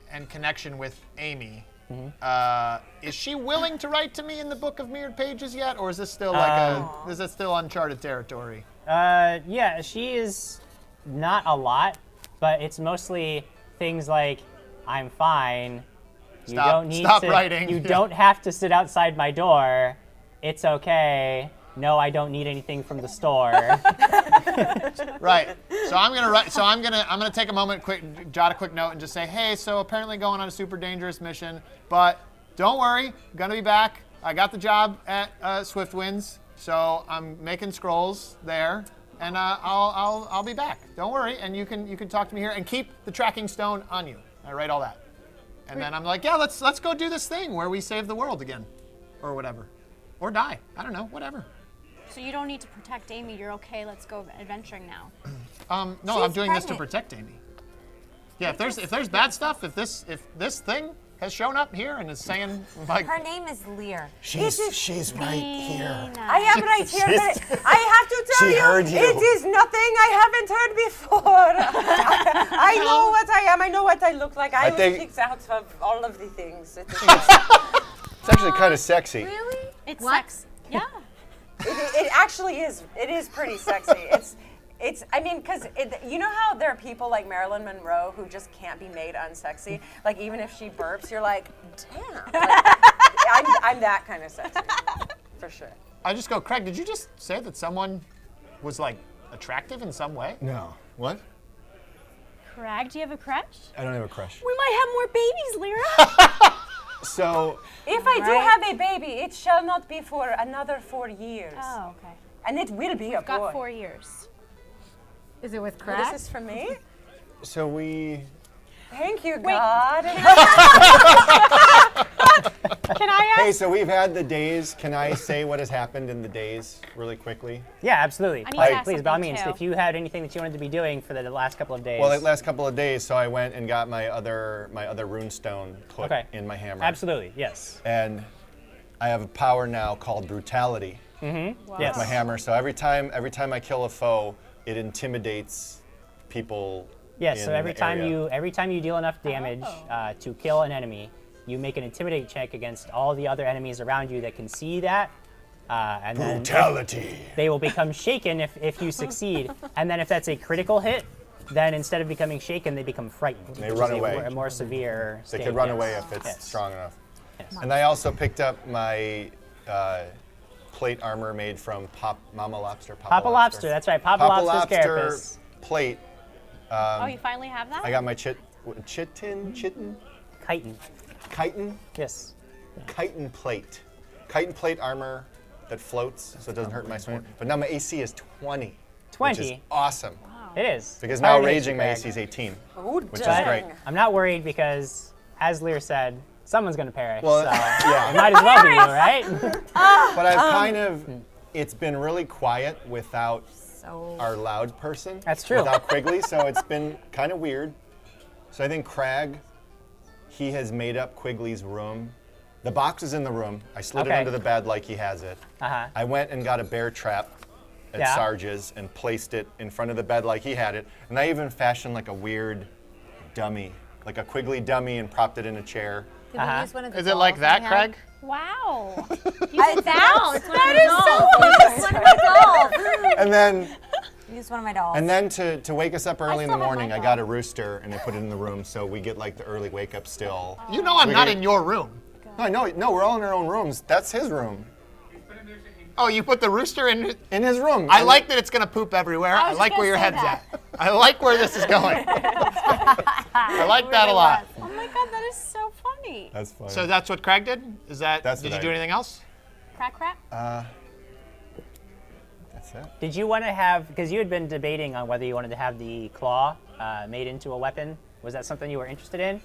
Speaker 3: and connection with Amy. Is she willing to write to me in the Book of Mirrored Pages yet, or is this still is it still uncharted territory?
Speaker 1: Yeah, she is not a lot, but it's mostly things like, I'm fine. You
Speaker 3: Stop-
Speaker 1: don't need
Speaker 3: stop
Speaker 1: to,
Speaker 3: writing.
Speaker 1: You don't have to sit outside my door. It's okay. No, I don't need anything from the store.
Speaker 3: Right. So I'm gonna write. So I'm gonna take a moment, jot a quick note, and just say, hey, so apparently going on a super dangerous mission, but don't worry, I'm gonna be back. I got the job at Swiftwinds, so I'm making scrolls there, and I'll be back. Don't worry, and you can talk to me here, and keep the tracking stone on you. I write all that, and then I'm like, yeah, let's go do this thing where we save the world again, or whatever, or die. I don't know, whatever.
Speaker 5: So you don't need to protect Amy. You're okay. Let's go adventuring now.
Speaker 3: No, I'm
Speaker 4: She's
Speaker 3: doing this to
Speaker 4: pregnant.
Speaker 3: protect Amy. Yeah, if there's bad stuff, if this thing has shown up here and is saying like
Speaker 4: Her name is Lear.
Speaker 6: She's right here.
Speaker 2: I am right here, but I have to tell
Speaker 6: She
Speaker 2: you,
Speaker 6: heard you.
Speaker 2: it is nothing I haven't heard before. I know what I am. I know what I look like. I was
Speaker 6: think-
Speaker 2: kicked out of all of the things.
Speaker 6: It's actually kind of sexy.
Speaker 4: Really?
Speaker 5: It's
Speaker 4: What?
Speaker 5: sex. Yeah.
Speaker 2: It actually is. It is pretty sexy. It's. I mean, because you know how there are people like Marilyn Monroe who just can't be made unsexy. Like even if she burps, you're like, damn. Like, I'm that kind of sexy, for sure.
Speaker 3: I just go, Krag, did you just say that someone was like attractive in some way?
Speaker 6: No. What?
Speaker 5: Krag, do you have a crush?
Speaker 6: I don't have a crush.
Speaker 5: We might have more babies, Lyra.
Speaker 6: So,
Speaker 2: If I do
Speaker 4: Right.
Speaker 2: have a baby, it shall not be for another 4 years,
Speaker 5: Oh, okay.
Speaker 2: and it will be a boy.
Speaker 5: Got 4 years.
Speaker 4: Is it with
Speaker 2: This
Speaker 4: Krag?
Speaker 2: is for me.
Speaker 6: we.
Speaker 2: Thank you, God.
Speaker 5: Can I ask?
Speaker 6: Hey, so we've had the days. Can I say what has happened in the days really quickly?
Speaker 1: Yeah, absolutely.
Speaker 5: I need to ask
Speaker 1: Please, by all
Speaker 5: something,
Speaker 1: means,
Speaker 5: too.
Speaker 1: if you had anything that you wanted to be doing for the last couple of days.
Speaker 6: Well, the last couple of days, so I went and got my other runestone put
Speaker 1: Okay.
Speaker 6: in my hammer.
Speaker 1: Absolutely, yes.
Speaker 6: And I have a power now called brutality
Speaker 1: Yes.
Speaker 6: with my hammer. So every time I kill a foe, it intimidates people.
Speaker 1: Yes,
Speaker 6: in
Speaker 1: so every
Speaker 6: the
Speaker 1: time
Speaker 6: area.
Speaker 1: you deal enough damage to kill an enemy, you make an intimidate check against all the other enemies around you that can see that, and then
Speaker 6: Brutality.
Speaker 1: they will become shaken if you succeed. And then if that's a critical hit, then instead of becoming shaken, they become frightened.
Speaker 6: They
Speaker 1: which
Speaker 6: run
Speaker 1: is
Speaker 6: away.
Speaker 1: A more severe
Speaker 6: They
Speaker 1: state,
Speaker 6: could run
Speaker 1: yes.
Speaker 6: away if it's
Speaker 1: Yes.
Speaker 6: strong enough.
Speaker 1: Yes.
Speaker 6: And I also picked up my plate armor made from Mama Lobster.
Speaker 1: Papa Lobster, that's right. Papa Lobster's carapace.
Speaker 6: plate.
Speaker 5: Oh, you finally have that?
Speaker 6: I got my chitin?
Speaker 1: Chitin.
Speaker 6: Chitin
Speaker 1: Yes.
Speaker 6: plate. Chitin plate armor that floats so it doesn't hurt my swing. But now my AC is 20. Which is
Speaker 1: 20.
Speaker 6: awesome.
Speaker 1: It is.
Speaker 6: Because
Speaker 1: Fire
Speaker 6: now
Speaker 1: to hit
Speaker 6: raging
Speaker 1: you,
Speaker 6: my
Speaker 1: Krag.
Speaker 6: AC is 18.
Speaker 2: Ooh,
Speaker 6: Which is
Speaker 2: dang.
Speaker 6: great.
Speaker 1: I'm not worried because, as Lear said, someone's going to perish.
Speaker 6: Well,
Speaker 1: so
Speaker 6: yeah.
Speaker 1: it might as well be you, right?
Speaker 6: But I've kind of, it's been really quiet without
Speaker 4: So
Speaker 6: our loud person.
Speaker 1: That's true.
Speaker 6: Without Quigley, so it's been kind of weird. So I think Krag, he has made up Quigley's room. The box is in the room. I slid it
Speaker 1: Okay.
Speaker 6: under the bed like he has it.
Speaker 1: Uh-huh.
Speaker 6: I went and got a bear trap at
Speaker 1: Yeah.
Speaker 6: Sarge's and placed it in front of the bed like he had it. And I even fashioned like a weird dummy, like a Quigley dummy, and propped it in a chair.
Speaker 4: did we use one of the
Speaker 3: Is it like
Speaker 4: dolls
Speaker 3: that,
Speaker 4: we had?
Speaker 3: Krag?
Speaker 5: Wow.
Speaker 4: It's that? It's one
Speaker 5: That
Speaker 4: of
Speaker 5: is
Speaker 4: my
Speaker 5: so
Speaker 4: dolls. It's one of my dolls.
Speaker 6: And then
Speaker 4: Use one of my dolls.
Speaker 6: And then to wake us up early in the
Speaker 5: still have
Speaker 6: morning,
Speaker 5: my
Speaker 6: I
Speaker 5: phone.
Speaker 6: got a rooster and I put it in the room so we get like the early wake up still.
Speaker 3: You know I'm
Speaker 6: We
Speaker 3: not
Speaker 6: get-
Speaker 3: in your room.
Speaker 6: No, we're all in our own rooms. That's his room.
Speaker 3: Oh, you put the rooster in.
Speaker 6: In his room.
Speaker 3: I
Speaker 6: And
Speaker 3: like that it's gonna poop everywhere. I
Speaker 5: was
Speaker 3: like
Speaker 5: gonna
Speaker 3: where your
Speaker 5: say
Speaker 3: head's
Speaker 5: that.
Speaker 3: at. I like where this is going. I like that a lot.
Speaker 5: Oh my god, that is so funny.
Speaker 6: That's funny.
Speaker 3: So that's what Krag did? Is that,
Speaker 6: That's
Speaker 3: did
Speaker 6: what
Speaker 3: you do
Speaker 6: I-
Speaker 3: anything else?
Speaker 5: Crack.
Speaker 6: That's it.
Speaker 1: Did you want to have, because you had been debating on whether you wanted to have the claw made into a weapon. Was that something you were interested in?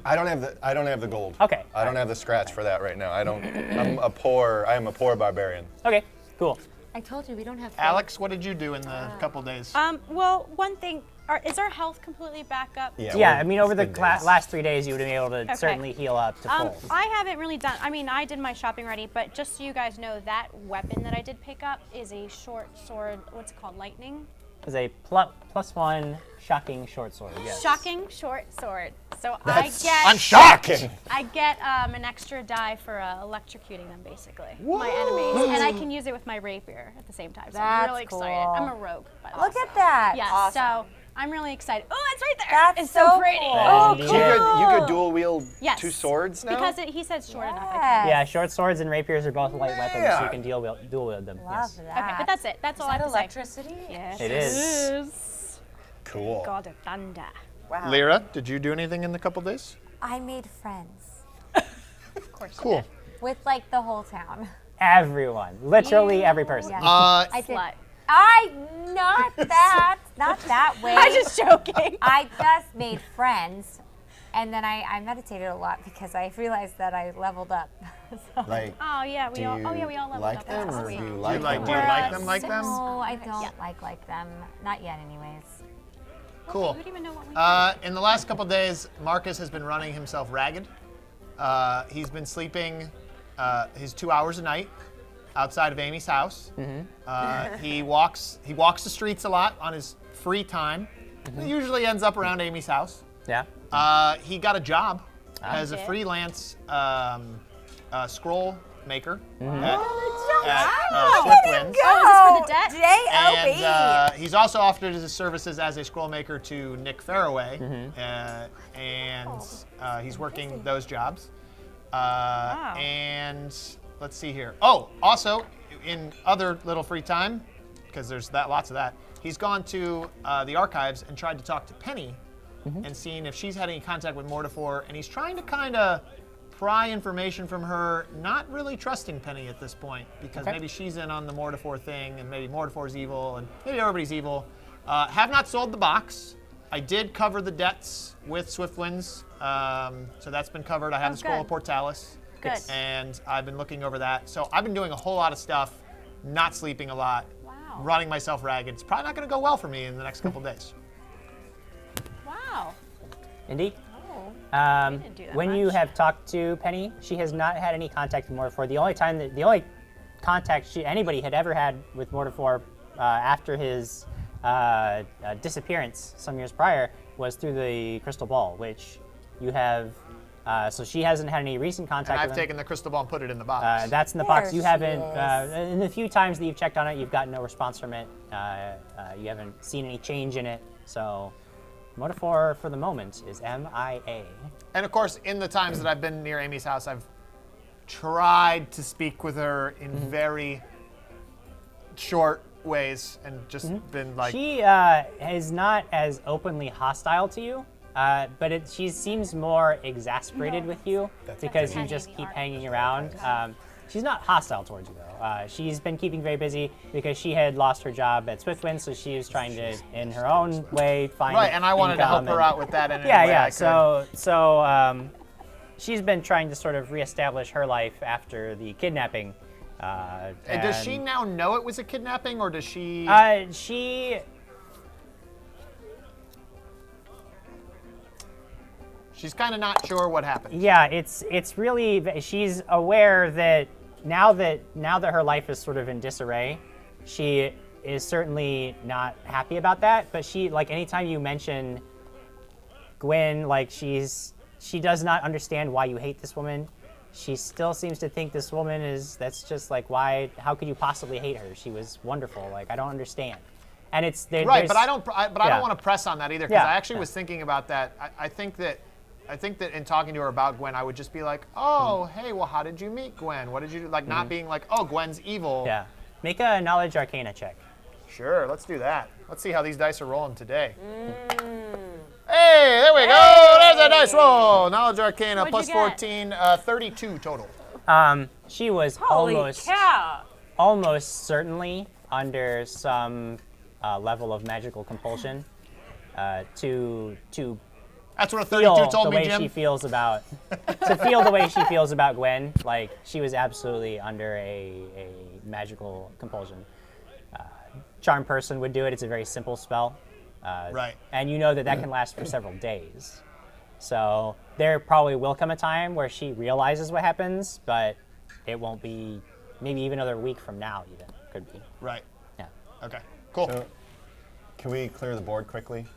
Speaker 6: I don't have the gold.
Speaker 1: Okay.
Speaker 6: I don't have the scratch for that right now. I am a poor barbarian.
Speaker 1: Okay, cool.
Speaker 4: I told you we don't have.
Speaker 3: Alex, what did you do in the couple days?
Speaker 5: Well, one thing, is our health completely back up?
Speaker 1: Yeah,
Speaker 6: well,
Speaker 1: I mean, over the
Speaker 6: it's been days.
Speaker 1: last 3 days, you would have been able to
Speaker 5: Okay.
Speaker 1: certainly heal up to full.
Speaker 5: I haven't really done, I did my shopping already, but just so you guys know, that weapon that I did pick up is a short sword, what's it called, lightning?
Speaker 1: It's a +1 shocking short sword. Yes.
Speaker 5: Shocking short sword. So
Speaker 3: I'm shocked!
Speaker 5: I get an extra die for electrocuting them, basically, my enemies, and I can use it with my rapier at the same time. So I'm
Speaker 4: That's
Speaker 5: really excited.
Speaker 4: cool.
Speaker 5: I'm a rogue, by the way.
Speaker 4: Look at that.
Speaker 5: Yeah, so I'm really excited. Oh, it's right there.
Speaker 4: That's
Speaker 5: it's so
Speaker 4: so
Speaker 5: pretty.
Speaker 4: cool.
Speaker 1: Oh,
Speaker 6: So you could dual wield
Speaker 5: Yes.
Speaker 6: 2 swords now?
Speaker 5: Because he said short enough.
Speaker 4: Yes.
Speaker 1: Yeah, short swords and rapiers are both light weapons, so you
Speaker 6: Yeah.
Speaker 1: can dual wield them.
Speaker 4: Love
Speaker 1: Yes.
Speaker 4: that.
Speaker 5: Okay, but that's it. That's all I
Speaker 2: Is
Speaker 5: have
Speaker 2: that
Speaker 5: to say.
Speaker 2: electricity?
Speaker 5: Yes.
Speaker 1: It is.
Speaker 5: is.
Speaker 6: Cool.
Speaker 5: God of thunder.
Speaker 2: Wow.
Speaker 3: Lyra, did you do anything in the couple days?
Speaker 4: I made friends
Speaker 5: Of course.
Speaker 3: Cool.
Speaker 4: with like the whole town.
Speaker 1: Everyone, literally every person.
Speaker 4: Yeah.
Speaker 3: Uh,
Speaker 4: I did.
Speaker 5: Slut.
Speaker 4: Not that way.
Speaker 5: I'm just joking.
Speaker 4: I just made friends, and then I meditated a lot because I realized that I leveled up. So-
Speaker 6: Like,
Speaker 5: Oh yeah,
Speaker 6: do
Speaker 5: we all.
Speaker 6: you
Speaker 5: Oh yeah, we all leveled
Speaker 6: like
Speaker 5: up.
Speaker 6: them,
Speaker 5: That's
Speaker 6: or
Speaker 5: sweet.
Speaker 6: do you
Speaker 3: do you
Speaker 6: like
Speaker 3: like,
Speaker 6: them?
Speaker 3: do you like them like them?
Speaker 4: No, I don't
Speaker 5: Yeah.
Speaker 4: like them. Not yet, anyways.
Speaker 3: Cool.
Speaker 5: We don't even know what we.
Speaker 3: In the last couple days, Markus has been running himself ragged. He's been sleeping his 2 hours a night outside of Amy's house. He walks the streets a lot on his free time. He usually ends up around Amy's house.
Speaker 1: Yeah.
Speaker 3: He got a job as a
Speaker 5: Okay.
Speaker 3: freelance scroll maker
Speaker 5: Oh,
Speaker 3: at Swiftwinds.
Speaker 5: Oh, is this for the debt?
Speaker 4: J-O-B.
Speaker 3: And he's also offered his services as a scroll maker to Nick Faraway, and he's working those jobs. And let's see here. Oh, also in other little free time, because there's lots of that, he's gone to the archives and tried to talk to Penny and seen if she's had any contact with Mortifor, and he's trying to kind of pry information from her, not really trusting Penny at this point, because maybe she's in on the Mortifor thing, and maybe Mortifor's evil, and maybe everybody's evil. Have not sold the box. I did cover the debts with Swiftwinds, so that's been covered. I have the Scroll of
Speaker 5: good.
Speaker 3: Portalis,
Speaker 5: Good.
Speaker 3: and I've been looking over that. So I've been doing a whole lot of stuff, not sleeping a lot,
Speaker 5: Wow.
Speaker 3: running myself ragged. It's probably not going to go well for me in the next couple days.
Speaker 5: Wow.
Speaker 1: Indeed.
Speaker 5: didn't do that
Speaker 1: When you
Speaker 5: much.
Speaker 1: have talked to Penny, she has not had any contact with Mortifor. The only contact anybody had ever had with Mortifor after his disappearance some years prior was through the crystal ball, which you have. So she hasn't had any recent contact
Speaker 3: And I've
Speaker 1: with him.
Speaker 3: taken the crystal ball and put it in the box.
Speaker 1: That's in the
Speaker 4: There
Speaker 1: box. You
Speaker 4: she
Speaker 1: haven't.
Speaker 4: is.
Speaker 1: In the few times that you've checked on it, you've gotten no response from it. You haven't seen any change in it. So, Mortifor for the moment is MIA.
Speaker 3: And of course, in the times that I've been near Amy's house, I've tried to speak with her in very short ways and just been like,
Speaker 1: She is not as openly hostile to you, but she seems more exasperated with you because you just keep hanging around. She's not hostile towards you, though. She's been keeping very busy because she had lost her job at Swiftwind, so she was trying to, in her own way, find
Speaker 3: right, and I wanted to help
Speaker 1: income
Speaker 3: her
Speaker 1: and-
Speaker 3: out with that in any
Speaker 1: Yeah,
Speaker 3: way
Speaker 1: yeah.
Speaker 3: I could.
Speaker 1: So she's been trying to sort of reestablish her life after the kidnapping.
Speaker 3: And does she now know it was a kidnapping, or does she? She's kind of not sure what happened.
Speaker 1: Yeah, it's really, she's aware that now that her life is sort of in disarray, she is certainly not happy about that. But she, like, anytime you mention Gwen, like, she does not understand why you hate this woman. She still seems to think this woman that's just like, how could you possibly hate her? She was wonderful. Like, I don't understand. And it's
Speaker 3: Right, but I don't
Speaker 1: Yeah.
Speaker 3: want to press on that either, because
Speaker 1: Yeah,
Speaker 3: I actually
Speaker 1: yeah.
Speaker 3: was thinking about that. I think that in talking to her about Gwen, I would just be like, oh, hey, well, how did you meet Gwen? What did you do? Like, not being like, oh, Gwen's evil.
Speaker 1: Yeah. Make a knowledge arcana check.
Speaker 3: Sure, let's do that. Let's see how these dice are rolling today. Hey, there we go. There's a dice roll. Knowledge Arcana
Speaker 5: What'd
Speaker 3: plus
Speaker 5: you get?
Speaker 3: 14, 32 total.
Speaker 1: She was
Speaker 2: Holy cow.
Speaker 1: almost certainly under some level of magical compulsion to
Speaker 3: That's what a 32
Speaker 1: feel
Speaker 3: told
Speaker 1: the
Speaker 3: me,
Speaker 1: way
Speaker 3: Jim.
Speaker 1: she feels about to feel the way she feels about Gwen. Like she was absolutely under a magical compulsion. Charm person would do it. It's a very simple spell.
Speaker 3: Right.
Speaker 1: And you know that can last for several days. So there probably will come a time where she realizes what happens, but it won't be maybe even another week from now even. Could be.
Speaker 3: Right.
Speaker 1: Yeah.
Speaker 3: Okay. Cool.
Speaker 6: So, can we clear the board quickly?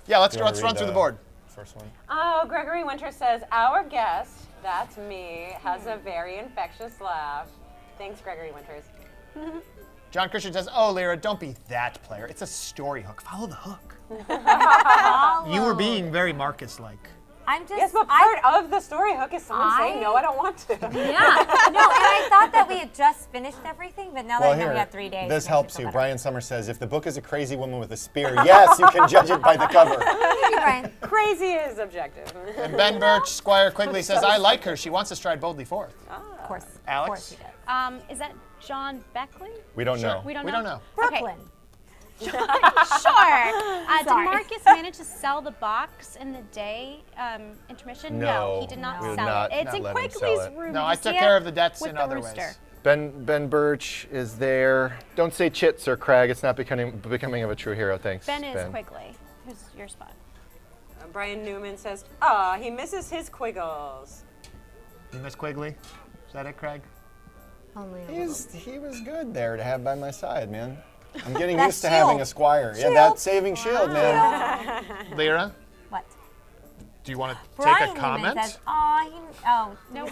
Speaker 3: Yeah, let's
Speaker 6: You wanna
Speaker 3: run
Speaker 6: read
Speaker 3: through the board.
Speaker 6: First one.
Speaker 2: Oh, Gregory Winter says, our guest, that's me, has a very infectious laugh. Thanks, Gregory Winters.
Speaker 3: John Christian says, oh, Lyra, don't be that player. It's a story hook. Follow the hook. You were being very Marcus-like.
Speaker 4: I'm just.
Speaker 2: Yes, but part of the story hook is someone saying, no, I don't want to.
Speaker 4: Yeah. No, and I thought that we had just finished everything, but now that I know we have 3 days.
Speaker 6: This
Speaker 4: it
Speaker 6: helps
Speaker 4: makes me
Speaker 6: you.
Speaker 4: feel better.
Speaker 6: Brian Summers says, if the book is a crazy woman with a spear, yes, you can judge it by the cover.
Speaker 4: Thank you, Brian.
Speaker 2: Crazy is objective.
Speaker 3: And Ben Burch, Squire Quigley says, I like her. She wants to stride boldly forth.
Speaker 4: Of course.
Speaker 3: Alex?
Speaker 4: Of course he does.
Speaker 5: Is that John Beckley?
Speaker 6: We don't know.
Speaker 5: We don't
Speaker 3: We
Speaker 5: know.
Speaker 3: don't know.
Speaker 4: Brooklyn.
Speaker 5: Sure. Did
Speaker 4: Sorry.
Speaker 5: Marcus manage to sell the box in the day intermission?
Speaker 6: No,
Speaker 5: he did not
Speaker 6: we did
Speaker 5: sell
Speaker 6: not
Speaker 5: it. It's in
Speaker 6: let him sell
Speaker 5: Quigley's
Speaker 6: it.
Speaker 5: room.
Speaker 3: No,
Speaker 5: Did
Speaker 3: I
Speaker 5: you
Speaker 3: took
Speaker 5: see
Speaker 3: care
Speaker 5: it?
Speaker 3: of the debts
Speaker 5: With
Speaker 3: in
Speaker 5: the
Speaker 3: other
Speaker 5: rooster.
Speaker 3: ways.
Speaker 7: Ben Burch is there. Don't say chits or Krag. It's not becoming of a true hero. Thanks.
Speaker 5: Ben is Quigley. Who's your spot?
Speaker 2: Brian Newman says, he misses his Quiggles.
Speaker 3: You miss Quigley? Is that it, Craig?
Speaker 4: Only a
Speaker 6: He was good there to have by my side, man. I'm getting
Speaker 4: That
Speaker 6: used to having
Speaker 4: shield.
Speaker 6: a Squire. Yeah, that saving shield, man.
Speaker 3: Lyra,
Speaker 4: What?
Speaker 3: do you want to
Speaker 4: Brian
Speaker 3: take a
Speaker 4: Newman
Speaker 3: comment?
Speaker 4: says, no.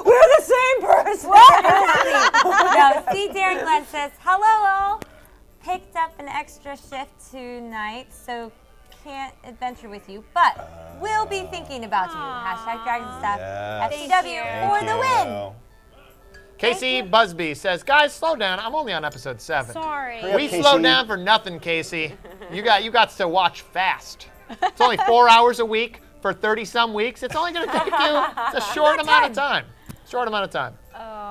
Speaker 2: We're the same person.
Speaker 4: No, C. Darren Glenn says, hello all. Picked up an extra shift tonight, so can't adventure with you, but we'll be thinking about you. Hashtag dragonsandstuff.
Speaker 6: Yes.
Speaker 4: FCW for the win.
Speaker 3: Casey Busby says, guys, slow down. I'm only on episode 7.
Speaker 5: Sorry.
Speaker 6: Hurry up,
Speaker 3: We
Speaker 6: Casey.
Speaker 3: slowed down for nothing, Casey. You got to watch fast. It's only 4 hours a week for 30-some weeks. It's only going to take you. It's a short amount of time. Short amount of time.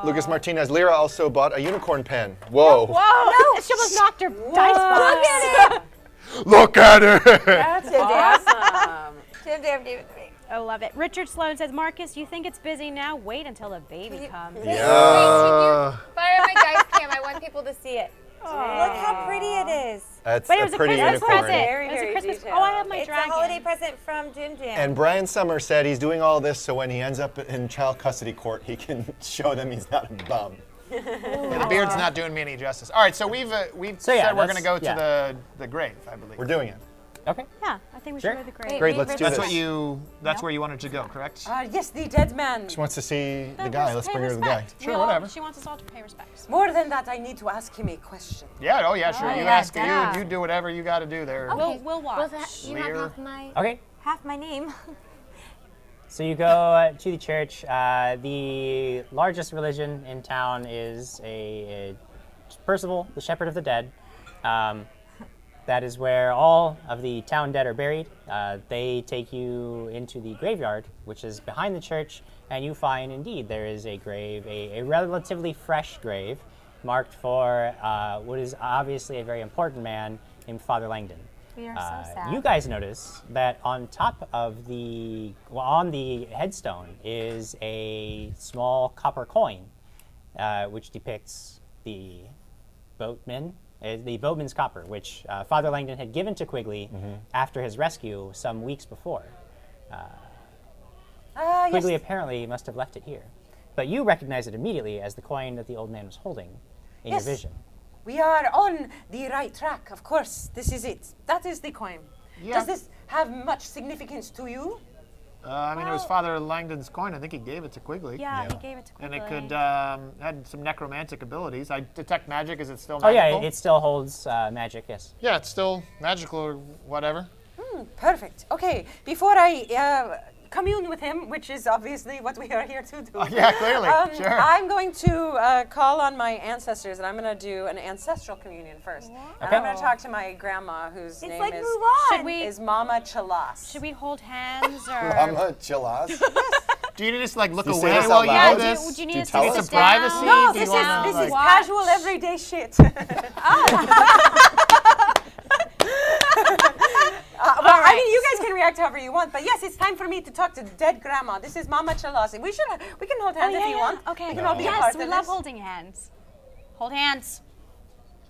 Speaker 6: Lucas Martinez. Lyra also bought a unicorn pen. Whoa.
Speaker 5: Whoa! She almost knocked her dice box.
Speaker 4: Look at it.
Speaker 6: Look at her.
Speaker 2: That's awesome.
Speaker 5: I love it. Richard Sloan says, Marcus, you think it's busy now? Wait until the baby comes.
Speaker 6: Yeah.
Speaker 8: Fire my dice cam. I want people to see it.
Speaker 4: Look how pretty it is.
Speaker 6: That's
Speaker 5: But it
Speaker 6: a
Speaker 5: was a
Speaker 6: pretty
Speaker 5: Christmas
Speaker 6: unicorn.
Speaker 5: present.
Speaker 2: Very,
Speaker 5: It was a
Speaker 2: very
Speaker 5: Christmas.
Speaker 2: detailed.
Speaker 5: Oh, I have my
Speaker 4: It's
Speaker 5: dragon.
Speaker 4: a holiday present from Jim Jam.
Speaker 6: And Brian Summers said he's doing all this so when he ends up in child custody court, he can show them he's not a bum.
Speaker 3: Yeah, the beard's not doing me any justice. All right, so we've
Speaker 1: So, yeah,
Speaker 3: said we're going to
Speaker 1: that's-
Speaker 3: go to the grave, I believe.
Speaker 6: We're doing it.
Speaker 1: Okay.
Speaker 5: Yeah, I think we
Speaker 1: Sure.
Speaker 5: should go to the grave.
Speaker 6: Great, let's do
Speaker 3: That's
Speaker 6: this.
Speaker 3: that's where you wanted to go, correct?
Speaker 2: Yes, the dead man.
Speaker 6: She wants to see the guy. Let's
Speaker 5: Pay
Speaker 6: bring her to the guy.
Speaker 5: respect.
Speaker 3: Sure,
Speaker 5: We all-
Speaker 3: whatever.
Speaker 5: She wants us all to pay respects.
Speaker 2: More than that, I need to ask him a question.
Speaker 3: Yeah, oh yeah, sure. You
Speaker 4: yeah,
Speaker 3: ask
Speaker 4: duh.
Speaker 3: you do whatever you got to do there.
Speaker 5: We'll watch.
Speaker 8: You have
Speaker 3: Lear.
Speaker 8: half my.
Speaker 1: Okay.
Speaker 4: Half my name.
Speaker 1: So you go to the church. The largest religion in town is a Percival, the Shepherd of the Dead. That is where all of the town dead are buried. They take you into the graveyard, which is behind the church, and you find indeed there is a grave, a relatively fresh grave, marked for what is obviously a very important man named Father Langdon.
Speaker 4: We are so sad.
Speaker 1: You guys notice that on top of on the headstone is a small copper coin, which depicts the boatman, the boatman's copper, which Father Langdon had given to Quigley after his rescue some weeks before. Quigley apparently must have left it here, but you recognize it immediately as the coin that the old man was holding in your vision.
Speaker 2: We are on the right track, of course. This is it. That is the coin.
Speaker 3: Yeah.
Speaker 2: Does this have much significance to you?
Speaker 3: I mean, it was Father Langdon's coin. I think he gave it to Quigley.
Speaker 5: Yeah, he gave it to
Speaker 3: And
Speaker 5: Quigley.
Speaker 3: it could had some necromantic abilities. I detect magic. Is it still
Speaker 1: Oh
Speaker 3: magical?
Speaker 1: yeah, it still holds magic. Yes.
Speaker 3: Yeah, it's still magical or whatever.
Speaker 2: Perfect. Okay, before I commune with him, which is obviously what we are here to do.
Speaker 3: Yeah, clearly. Sure.
Speaker 2: I'm going to call on my ancestors, and I'm going to do an ancestral communion first. And I'm going to talk to my grandma, whose name
Speaker 4: like
Speaker 2: is,
Speaker 4: move on.
Speaker 5: Should we-
Speaker 2: is Mama Chalas.
Speaker 5: Should we hold hands or?
Speaker 6: Mama Chilas.
Speaker 3: Do you just like look
Speaker 6: You say
Speaker 3: away
Speaker 6: this
Speaker 3: while
Speaker 6: out
Speaker 3: you
Speaker 6: loud?
Speaker 3: do
Speaker 5: Yeah,
Speaker 3: this?
Speaker 5: do you
Speaker 6: Do
Speaker 5: need
Speaker 6: you
Speaker 5: us
Speaker 6: tell
Speaker 5: to
Speaker 6: us?
Speaker 5: sit
Speaker 3: It's privacy?
Speaker 5: down?
Speaker 2: No,
Speaker 3: Do
Speaker 2: this
Speaker 3: you wanna,
Speaker 2: is
Speaker 3: like-
Speaker 2: casual everyday shit. Well, I mean, you guys can react however you want, but yes, it's time for me to talk to dead grandma. This is Mama Chalas. We can hold hands if you want.
Speaker 5: Okay.
Speaker 2: We can all be a
Speaker 5: Yes,
Speaker 2: part
Speaker 5: we
Speaker 2: of
Speaker 5: love
Speaker 2: this.
Speaker 5: holding hands. Hold hands.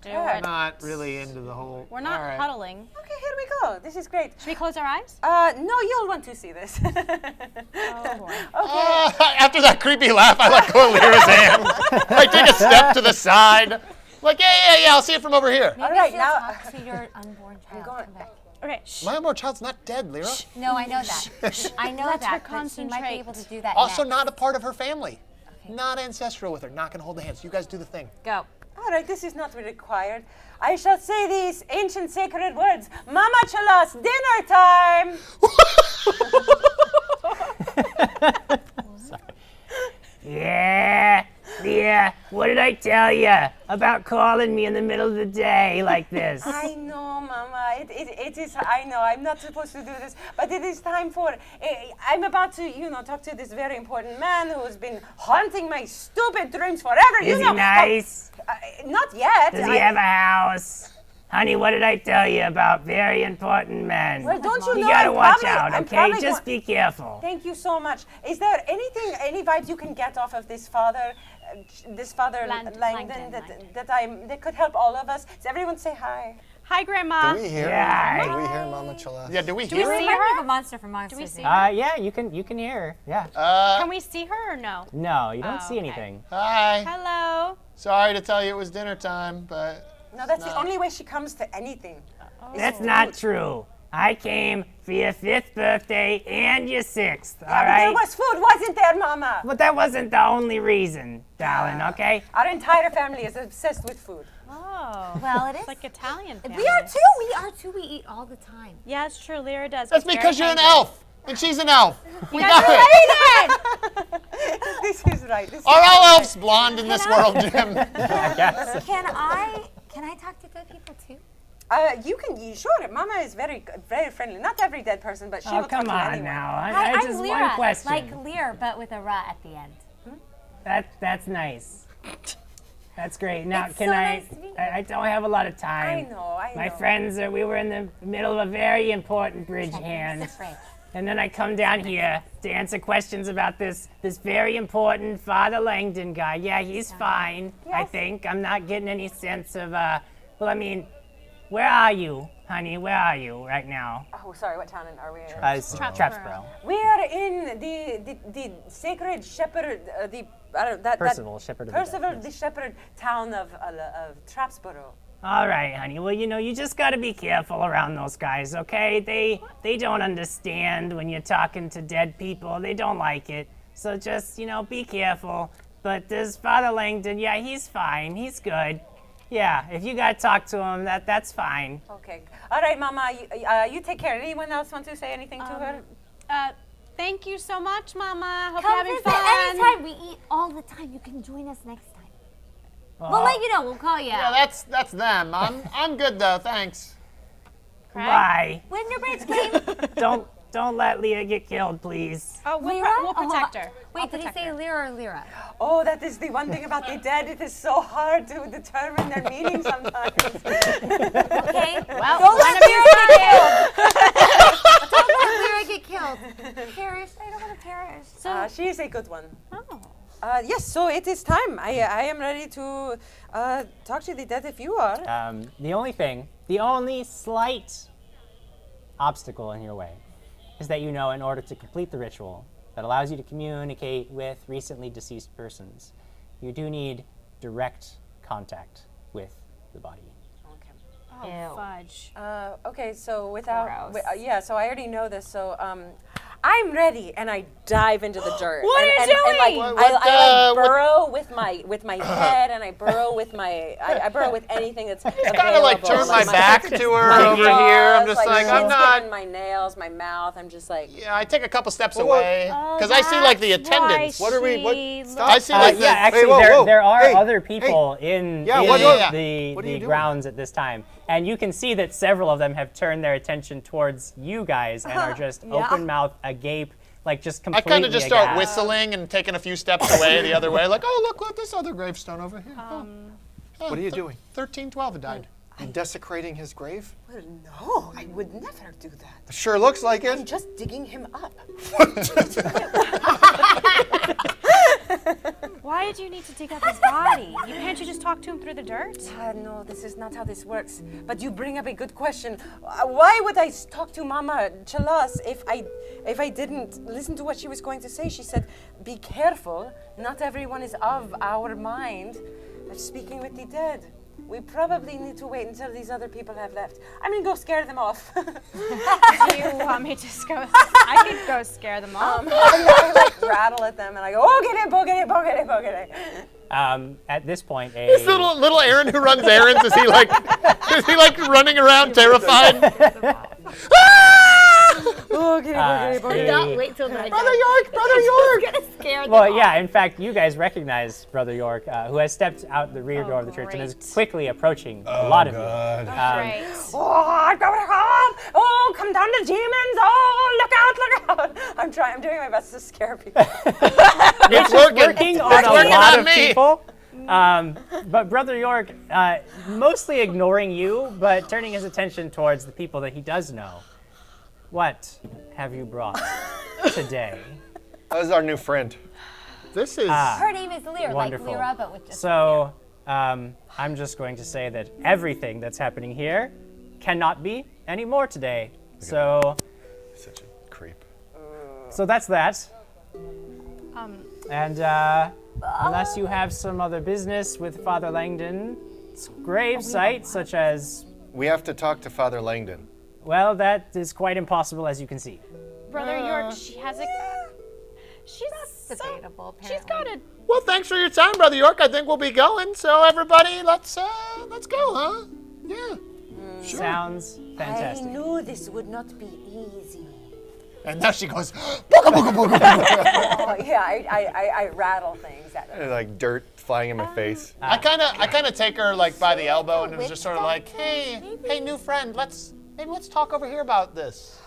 Speaker 5: Do
Speaker 2: Yeah.
Speaker 5: it.
Speaker 3: Not really into the whole.
Speaker 5: We're not
Speaker 3: all right.
Speaker 5: huddling.
Speaker 2: Okay, here we go. This is great.
Speaker 5: Should we close our eyes?
Speaker 2: No, you'll want to see this.
Speaker 5: Oh boy.
Speaker 3: After that creepy laugh, I let go of Lyra's hand. I take a step to the side. Like, yeah, I'll see it from over here.
Speaker 2: All right,
Speaker 4: She'll
Speaker 2: now.
Speaker 4: talk to your unborn child.
Speaker 2: going-
Speaker 4: Come back.
Speaker 5: Okay. Shh.
Speaker 3: My unborn child's not dead, Lyra.
Speaker 4: No, I know that. I know
Speaker 5: Let her
Speaker 4: that, but she might be able to do that
Speaker 3: Also,
Speaker 4: next.
Speaker 3: not a part of her family. Not ancestral with her. Not gonna hold the hands. You guys do the thing.
Speaker 5: Go.
Speaker 2: All right, this is not required. I shall say these ancient sacred words. Mama Chalas, dinner time!
Speaker 1: Yeah, what did I tell you about calling me in the middle of the day like this?
Speaker 2: I know, Mama. It is, I know, I'm not supposed to do this, but it is time for, I'm about to, talk to this very important man who has been haunting my stupid dreams forever.
Speaker 1: Is he nice?
Speaker 2: Not yet.
Speaker 1: Does he have a house? Honey, what did I tell you about very important men?
Speaker 2: Well, don't you
Speaker 1: You
Speaker 2: know,
Speaker 1: gotta
Speaker 2: I'm
Speaker 1: watch
Speaker 2: probably-
Speaker 1: out,
Speaker 2: I'm
Speaker 1: okay?
Speaker 2: probably
Speaker 1: Just be careful.
Speaker 2: Thank you so much. Is there any vibes you can get off of this father Langdon that could help all of us? Does everyone say hi?
Speaker 5: Hi, Grandma.
Speaker 6: Do we hear?
Speaker 1: Yeah.
Speaker 6: Do we hear Mama Chilas?
Speaker 3: Yeah, do we
Speaker 5: we
Speaker 3: hear
Speaker 5: see
Speaker 3: her?
Speaker 4: She might be a monster from Monsters.
Speaker 5: we see
Speaker 4: Inc.
Speaker 1: Yeah, you can hear her. Yeah.
Speaker 5: Can we see her or no?
Speaker 1: No, you don't
Speaker 5: Oh,
Speaker 1: see
Speaker 5: okay.
Speaker 1: anything.
Speaker 3: Hi.
Speaker 5: Hello.
Speaker 3: Sorry to tell you it was dinner time, but
Speaker 2: No, that's the only way she comes to anything.
Speaker 1: That's not true. I came for your 5th birthday and your 6th, all
Speaker 2: But there
Speaker 1: right?
Speaker 2: was food, wasn't there, Mama?
Speaker 1: But that wasn't the only reason, darling, okay?
Speaker 2: Our entire family is obsessed with food.
Speaker 5: Oh.
Speaker 4: Well, it is.
Speaker 5: It's like Italian family.
Speaker 4: We are too. We eat all the time.
Speaker 5: Yeah, it's true. Lyra does.
Speaker 3: that's
Speaker 5: It's
Speaker 3: because
Speaker 5: very
Speaker 3: you're an
Speaker 5: hungry.
Speaker 3: elf and she's an elf. We got it.
Speaker 2: This is right. This is
Speaker 3: Are all
Speaker 2: right.
Speaker 3: elves blonde in this world, Jim?
Speaker 1: I guess.
Speaker 4: Can I talk to dead people too?
Speaker 2: Sure. Mama is very, very friendly. Not every dead person, but she
Speaker 1: Oh,
Speaker 2: will talk
Speaker 1: come
Speaker 2: to
Speaker 1: on
Speaker 2: anyone.
Speaker 1: now.
Speaker 4: Hi,
Speaker 1: I
Speaker 4: I'm
Speaker 1: just
Speaker 4: Lyra.
Speaker 1: one question.
Speaker 4: Like Lear, but with a ra at the end.
Speaker 1: That's nice. That's great. Now,
Speaker 4: It's
Speaker 1: can
Speaker 4: so
Speaker 1: I?
Speaker 4: nice to meet you.
Speaker 1: I don't have a lot of time.
Speaker 2: I know.
Speaker 1: My friends we were in the middle of a very important bridge hand, and then I come down here to answer questions about this very important Father Langdon guy. Yeah, he's fine. I think I'm not getting any sense of. Well, I mean, where are you, honey? Where are you right now?
Speaker 2: Oh, sorry. What town are we in?
Speaker 1: Trapsboro.
Speaker 2: We are in the sacred shepherd,
Speaker 1: Percival, Shepherd of the
Speaker 2: Percival,
Speaker 1: Dead,
Speaker 2: the shepherd town of Trapsboro.
Speaker 1: All right, honey. Well, you just got to be careful around those guys, okay? They don't understand when you're talking to dead people. They don't like it. So just, be careful. But this Father Langdon, yeah, he's fine. He's good. Yeah, if you got to talk to him, that's fine.
Speaker 2: Okay. All right, Mama. You take care. Anyone else want to say anything to her?
Speaker 5: Thank you so much, Mama. Hope
Speaker 4: Come
Speaker 5: you're having
Speaker 4: visit
Speaker 5: fun.
Speaker 4: anytime. We eat all the time. You can join us next time. We'll let you know. We'll call you
Speaker 3: Yeah,
Speaker 4: out.
Speaker 3: that's them. I'm good though. Thanks.
Speaker 1: Bye.
Speaker 4: When your bridge came.
Speaker 1: Don't let Leah get killed, please.
Speaker 5: Oh, we'll
Speaker 4: Lyra?
Speaker 5: protect her.
Speaker 4: Wait, did he
Speaker 5: protect
Speaker 4: say
Speaker 5: her.
Speaker 4: Lyra or Lyra?
Speaker 2: Oh, that is the one thing about the dead. It is so hard to determine their meaning sometimes.
Speaker 4: Okay.
Speaker 5: Well,
Speaker 4: Don't
Speaker 5: one
Speaker 4: let
Speaker 5: of you
Speaker 4: Lyra get killed. Don't let Lyra get killed. Perish. I don't want to perish.
Speaker 2: She is a good one.
Speaker 5: Oh.
Speaker 2: Yes, so it is time. I am ready to talk to the dead if you are.
Speaker 1: The only slight obstacle in your way is that in order to complete the ritual that allows you to communicate with recently deceased persons, you do need direct contact with the body.
Speaker 5: Oh,
Speaker 4: Ew.
Speaker 5: fudge.
Speaker 2: Okay, so without,
Speaker 4: Gross.
Speaker 2: so I already know this. So I'm ready, and I dive into the dirt.
Speaker 5: What are you
Speaker 2: and
Speaker 5: doing?
Speaker 2: I burrow with my head, and I burrow with I burrow with anything that's available.
Speaker 3: Kind of like turn my back to her
Speaker 2: my
Speaker 3: over here. I'm
Speaker 2: jaws,
Speaker 3: just like, I'm
Speaker 2: skin
Speaker 3: not.
Speaker 2: in my nails, my mouth. I'm just like.
Speaker 3: Yeah, I take a couple steps away because I see like the attendants.
Speaker 6: What are we? What? Stop.
Speaker 3: I see like
Speaker 1: yeah,
Speaker 3: the.
Speaker 1: actually,
Speaker 6: Hey, whoa,
Speaker 1: there are
Speaker 6: hey,
Speaker 1: other people in
Speaker 6: Yeah,
Speaker 3: what are
Speaker 1: the
Speaker 6: you doing?
Speaker 1: grounds at this time. And you can see that several of them have turned their attention towards you guys and are just open mouth, agape, like just
Speaker 3: I
Speaker 1: completely
Speaker 3: kind of just start
Speaker 1: aghast.
Speaker 3: whistling and taking a few steps away the other way, like, oh look, this other gravestone over here.
Speaker 7: What are you doing?
Speaker 3: 1312 had died.
Speaker 7: You desecrating his grave?
Speaker 2: Well, no, I would never do that.
Speaker 7: Sure looks like
Speaker 2: I'm
Speaker 7: it.
Speaker 2: just digging him up.
Speaker 5: Why did you need to dig up his body? Can't you just talk to him through the dirt?
Speaker 2: No, this is not how this works. But you bring up a good question. Why would I talk to Mama Chalas if I didn't listen to what she was going to say? She said, "Be careful. Not everyone is of our mind. Speaking with the dead. We probably need to wait until these other people have left. I'm gonna go scare them off."
Speaker 5: Do you want me to just go? I could go scare them off.
Speaker 2: I like rattle at them and I go, "Oh, get it, boogity, boogity, boogity."
Speaker 1: At this point,
Speaker 3: This little Aaron who runs errands, is he like running around terrified?
Speaker 2: Boogity, boogity, boogity.
Speaker 8: Wait till night.
Speaker 3: Brother York!
Speaker 8: Gonna scare them
Speaker 1: well,
Speaker 8: off.
Speaker 1: yeah, in fact, you guys recognize Brother York, who has stepped out the rear door of the church and is
Speaker 5: great.
Speaker 1: quickly approaching a lot of you.
Speaker 5: Great.
Speaker 2: Oh, I'm going home. Oh, come down the demons. Oh, look out, look out. I'm doing my best to scare people.
Speaker 3: It's
Speaker 1: Working on a
Speaker 3: working
Speaker 1: lot
Speaker 3: on
Speaker 1: of
Speaker 3: me.
Speaker 1: people. But Brother York, mostly ignoring you, but turning his attention towards the people that he does know. What have you brought today?
Speaker 7: That was our new friend.
Speaker 3: This is.
Speaker 4: Her name is Lyra,
Speaker 1: Wonderful.
Speaker 4: like Lyra, but with just
Speaker 1: So, I'm just going to say that everything that's happening here cannot be anymore today. So
Speaker 7: Such a creep.
Speaker 1: that's that. And unless you have some other business with Father Langdon's grave site, such as,
Speaker 7: We have to talk to Father Langdon.
Speaker 1: well, that is quite impossible, as you can see.
Speaker 5: Brother York, she has a. She's
Speaker 4: debatable,
Speaker 5: She's got a.
Speaker 3: Well, thanks for your time, Brother York. I think we'll be going. So everybody, let's go, huh? Yeah. Sure.
Speaker 1: Sounds
Speaker 2: I
Speaker 1: fantastic.
Speaker 2: knew this would not be easy.
Speaker 3: And now she goes, booga booga booga.
Speaker 2: Oh, yeah, I rattle things at them.
Speaker 7: Like dirt flying in my face.
Speaker 3: I kind of take her like by the elbow and it was just sort of like, hey, new friend, let's talk over here about this.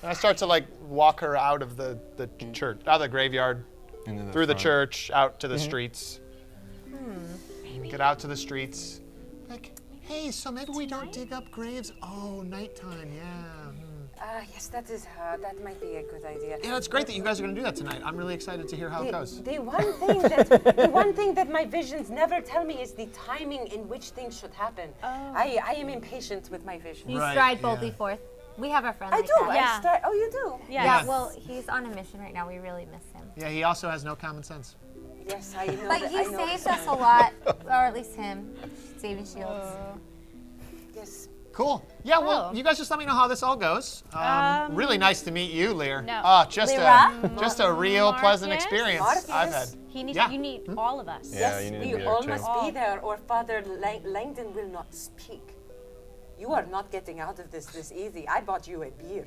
Speaker 3: And I start to like walk her out of the church, out of the graveyard,
Speaker 6: Into
Speaker 3: through the
Speaker 6: front.
Speaker 3: church, out to the streets. Get out to the streets. Like, hey, so maybe we don't dig up graves. Oh, nighttime, yeah.
Speaker 2: Yes, that might be a good idea.
Speaker 3: Yeah, it's great that you guys are going to do that tonight. I'm really excited to hear how it goes.
Speaker 2: The one thing that my visions never tell me is the timing in which things should happen. I am impatient with my visions.
Speaker 4: You
Speaker 3: Right,
Speaker 4: stride boldly
Speaker 3: yeah.
Speaker 4: forth. We have a friend
Speaker 2: I
Speaker 4: like
Speaker 2: do.
Speaker 4: that.
Speaker 5: Yeah.
Speaker 2: Oh, you do?
Speaker 5: Yeah.
Speaker 4: Yeah, well, he's on a mission right now. We really miss him.
Speaker 3: Yeah, he also has no common sense.
Speaker 2: Yes, I know.
Speaker 4: But
Speaker 2: that,
Speaker 4: he
Speaker 2: I know
Speaker 4: saves
Speaker 2: that.
Speaker 4: us a lot, or at least him, saving shields.
Speaker 2: Yes.
Speaker 3: Cool. Yeah, well,
Speaker 5: Oh.
Speaker 3: you guys just let me know how this all goes. Really nice to meet you, Lear.
Speaker 5: No.
Speaker 3: Just
Speaker 4: Lyra?
Speaker 3: a real pleasant
Speaker 5: Markus?
Speaker 3: experience
Speaker 2: Markus?
Speaker 3: I've had.
Speaker 5: He needs.
Speaker 3: Yeah.
Speaker 5: You need all of us.
Speaker 6: Yeah, you need to be
Speaker 2: You
Speaker 6: there
Speaker 2: all
Speaker 6: too.
Speaker 2: must be there, or Father Langdon will not speak. You are not getting out of this easy. I bought you a beer.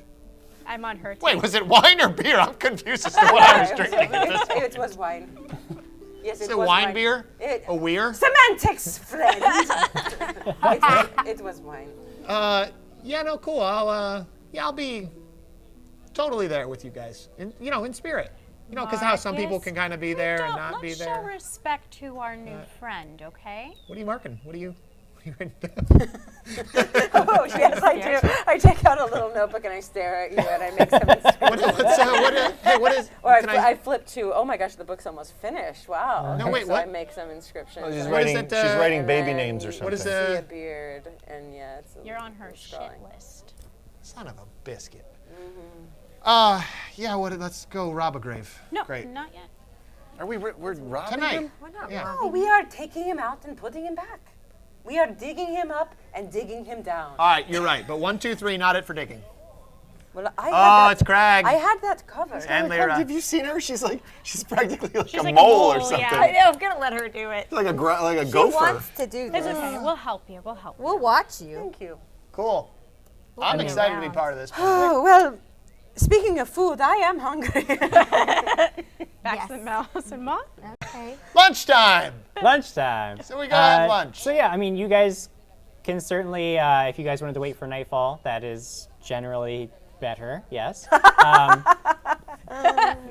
Speaker 5: I'm on her team.
Speaker 3: Wait, was it wine or beer? I'm confused as to what I was drinking at this point.
Speaker 2: It was wine. Yes,
Speaker 3: Is
Speaker 2: it
Speaker 3: it
Speaker 2: was
Speaker 3: wine beer? A weir?
Speaker 2: Semantics, friend. it was wine.
Speaker 3: Yeah, no, cool. I'll be totally there with you guys. In spirit. Because how some people can kind of be there and not be
Speaker 5: Let's show
Speaker 3: there.
Speaker 5: respect to our new friend, okay?
Speaker 3: What are you marking? What are you writing down?
Speaker 2: Oh, yes, I do. I take out a little notebook and I stare at you and I make some inscriptions.
Speaker 3: What is?
Speaker 2: Or
Speaker 3: can
Speaker 2: I flip to, oh my gosh, the book's almost finished. Wow.
Speaker 3: No, wait,
Speaker 2: so
Speaker 3: what?
Speaker 2: I make some inscriptions.
Speaker 6: She's
Speaker 2: and
Speaker 3: What is
Speaker 6: writing,
Speaker 3: it,
Speaker 6: she's writing
Speaker 2: and
Speaker 6: baby
Speaker 2: then
Speaker 6: names or something.
Speaker 3: What is
Speaker 2: I see a
Speaker 3: it?
Speaker 2: beard, and yeah, it's a
Speaker 5: You're on her shit
Speaker 2: scrawling.
Speaker 5: list.
Speaker 3: Son of a biscuit. Yeah, let's go rob a grave.
Speaker 5: No,
Speaker 3: Great.
Speaker 5: not yet.
Speaker 7: Are we're robbing
Speaker 3: Tonight.
Speaker 7: him?
Speaker 3: Yeah.
Speaker 2: No, we are taking him out and putting him back. We are digging him up and digging him down.
Speaker 3: All right, you're right. But 1, 2, 3, not it for digging.
Speaker 2: Well, I
Speaker 3: it's Krag.
Speaker 2: had that covered.
Speaker 3: And Lyra.
Speaker 6: Have you seen her? She's practically like a
Speaker 5: like a
Speaker 6: mole
Speaker 5: mole,
Speaker 6: or something.
Speaker 5: yeah.
Speaker 4: I know, I'm gonna let her do it.
Speaker 6: Like a
Speaker 4: She
Speaker 6: gopher.
Speaker 4: wants to do
Speaker 5: It's
Speaker 4: this.
Speaker 5: okay. We'll help you. We'll help you.
Speaker 4: We'll watch you.
Speaker 2: Thank you.
Speaker 3: Cool. I'm
Speaker 4: be
Speaker 3: excited to be
Speaker 4: around.
Speaker 3: part of this.
Speaker 2: Oh, well, speaking of food, I am hungry.
Speaker 5: Back to the mouse and moth.
Speaker 4: Okay.
Speaker 3: Lunchtime.
Speaker 1: Lunchtime.
Speaker 3: So we gotta have lunch.
Speaker 1: So yeah, I mean, you guys can certainly, if you guys wanted to wait for nightfall, that is generally better. Yes.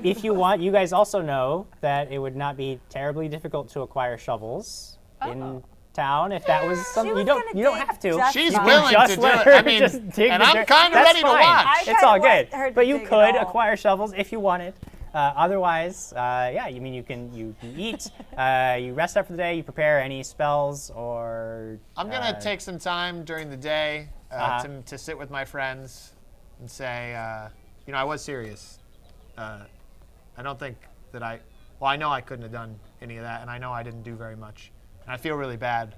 Speaker 1: If you want, you guys also know that it would not be terribly difficult to acquire shovels in town if that was something. You don't have to.
Speaker 3: She's
Speaker 1: You can
Speaker 3: willing
Speaker 1: just
Speaker 3: to do
Speaker 1: let
Speaker 3: it.
Speaker 1: her
Speaker 3: I mean,
Speaker 1: just dig
Speaker 3: and
Speaker 1: the
Speaker 3: I'm
Speaker 1: dirt.
Speaker 3: kind of
Speaker 1: That's
Speaker 3: ready to
Speaker 1: fine.
Speaker 3: watch.
Speaker 1: It's all good.
Speaker 4: want her to
Speaker 1: But you
Speaker 4: dig it
Speaker 1: could
Speaker 4: all.
Speaker 1: acquire shovels if you wanted. Otherwise, yeah, you mean you eat, you rest up for the day, you prepare any spells or.
Speaker 3: I'm gonna take some time during the day to sit with my friends and say, I was serious. I don't think that I know I couldn't have done any of that, and I know I didn't do very much. And I feel really bad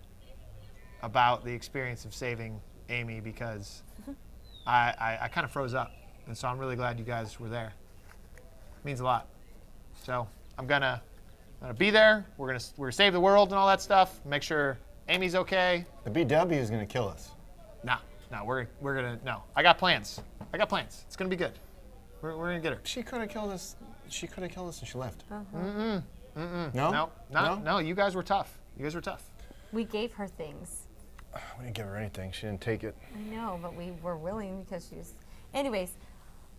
Speaker 3: about the experience of saving Amy because I kind of froze up, and so I'm really glad you guys were there. It means a lot. So I'm gonna be there. We're gonna save the world and all that stuff. Make sure Amy's okay.
Speaker 6: The BW is gonna kill us.
Speaker 3: No, we're gonna I got plans. It's gonna be good. We're gonna get her.
Speaker 6: She could have killed us. She could have killed us and she left.
Speaker 3: No. You guys were tough.
Speaker 4: We gave her things.
Speaker 7: We didn't give her anything. She didn't take it.
Speaker 4: I know, but we were willing because she was. Anyways,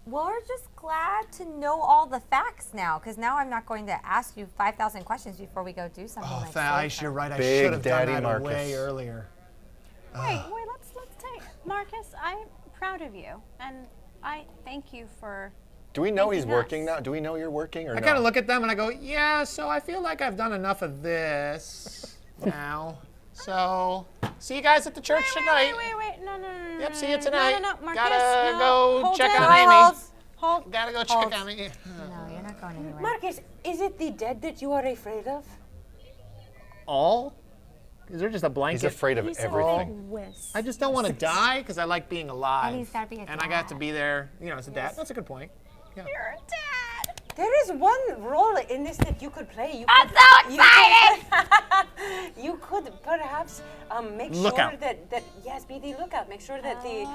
Speaker 4: we're just glad to know all the facts now, because now I'm not going to ask you 5,000 questions before we go do something like that.
Speaker 3: You're right. I
Speaker 7: Big
Speaker 3: should have done
Speaker 7: Daddy
Speaker 3: that
Speaker 7: Markus.
Speaker 3: way earlier.
Speaker 5: Wait, let's take Marcus. I'm proud of you, and I thank you for.
Speaker 6: Do we know he's
Speaker 5: Thank you,
Speaker 6: working
Speaker 5: yes.
Speaker 6: now? Do we know you're working or
Speaker 3: I
Speaker 6: no?
Speaker 3: kind of look at them and I go, yeah. So I feel like I've done enough of this now. So see you guys at the church tonight.
Speaker 5: Wait. No.
Speaker 3: Yep, see you tonight.
Speaker 5: No, Marcus.
Speaker 3: Gotta
Speaker 5: no.
Speaker 3: go
Speaker 5: Hold
Speaker 3: check
Speaker 5: it.
Speaker 3: on Amy.
Speaker 5: Hold.
Speaker 3: Gotta go check on Amy.
Speaker 4: No, you're not going anywhere.
Speaker 2: Marcus, is it the dead that you are afraid of?
Speaker 3: All? Is there just a blanket?
Speaker 7: He's afraid of
Speaker 5: He's
Speaker 7: everything.
Speaker 3: I just don't want to die because I like being alive.
Speaker 4: And he's gotta be a
Speaker 3: And I got to
Speaker 4: dad.
Speaker 3: be there, as a dad. That's a good point. Yeah.
Speaker 5: You're a dad.
Speaker 2: There is one role in this that you could play.
Speaker 4: I'm so excited!
Speaker 2: You could perhaps make
Speaker 3: Lookout.
Speaker 2: sure that yes, be the lookout. Make sure that the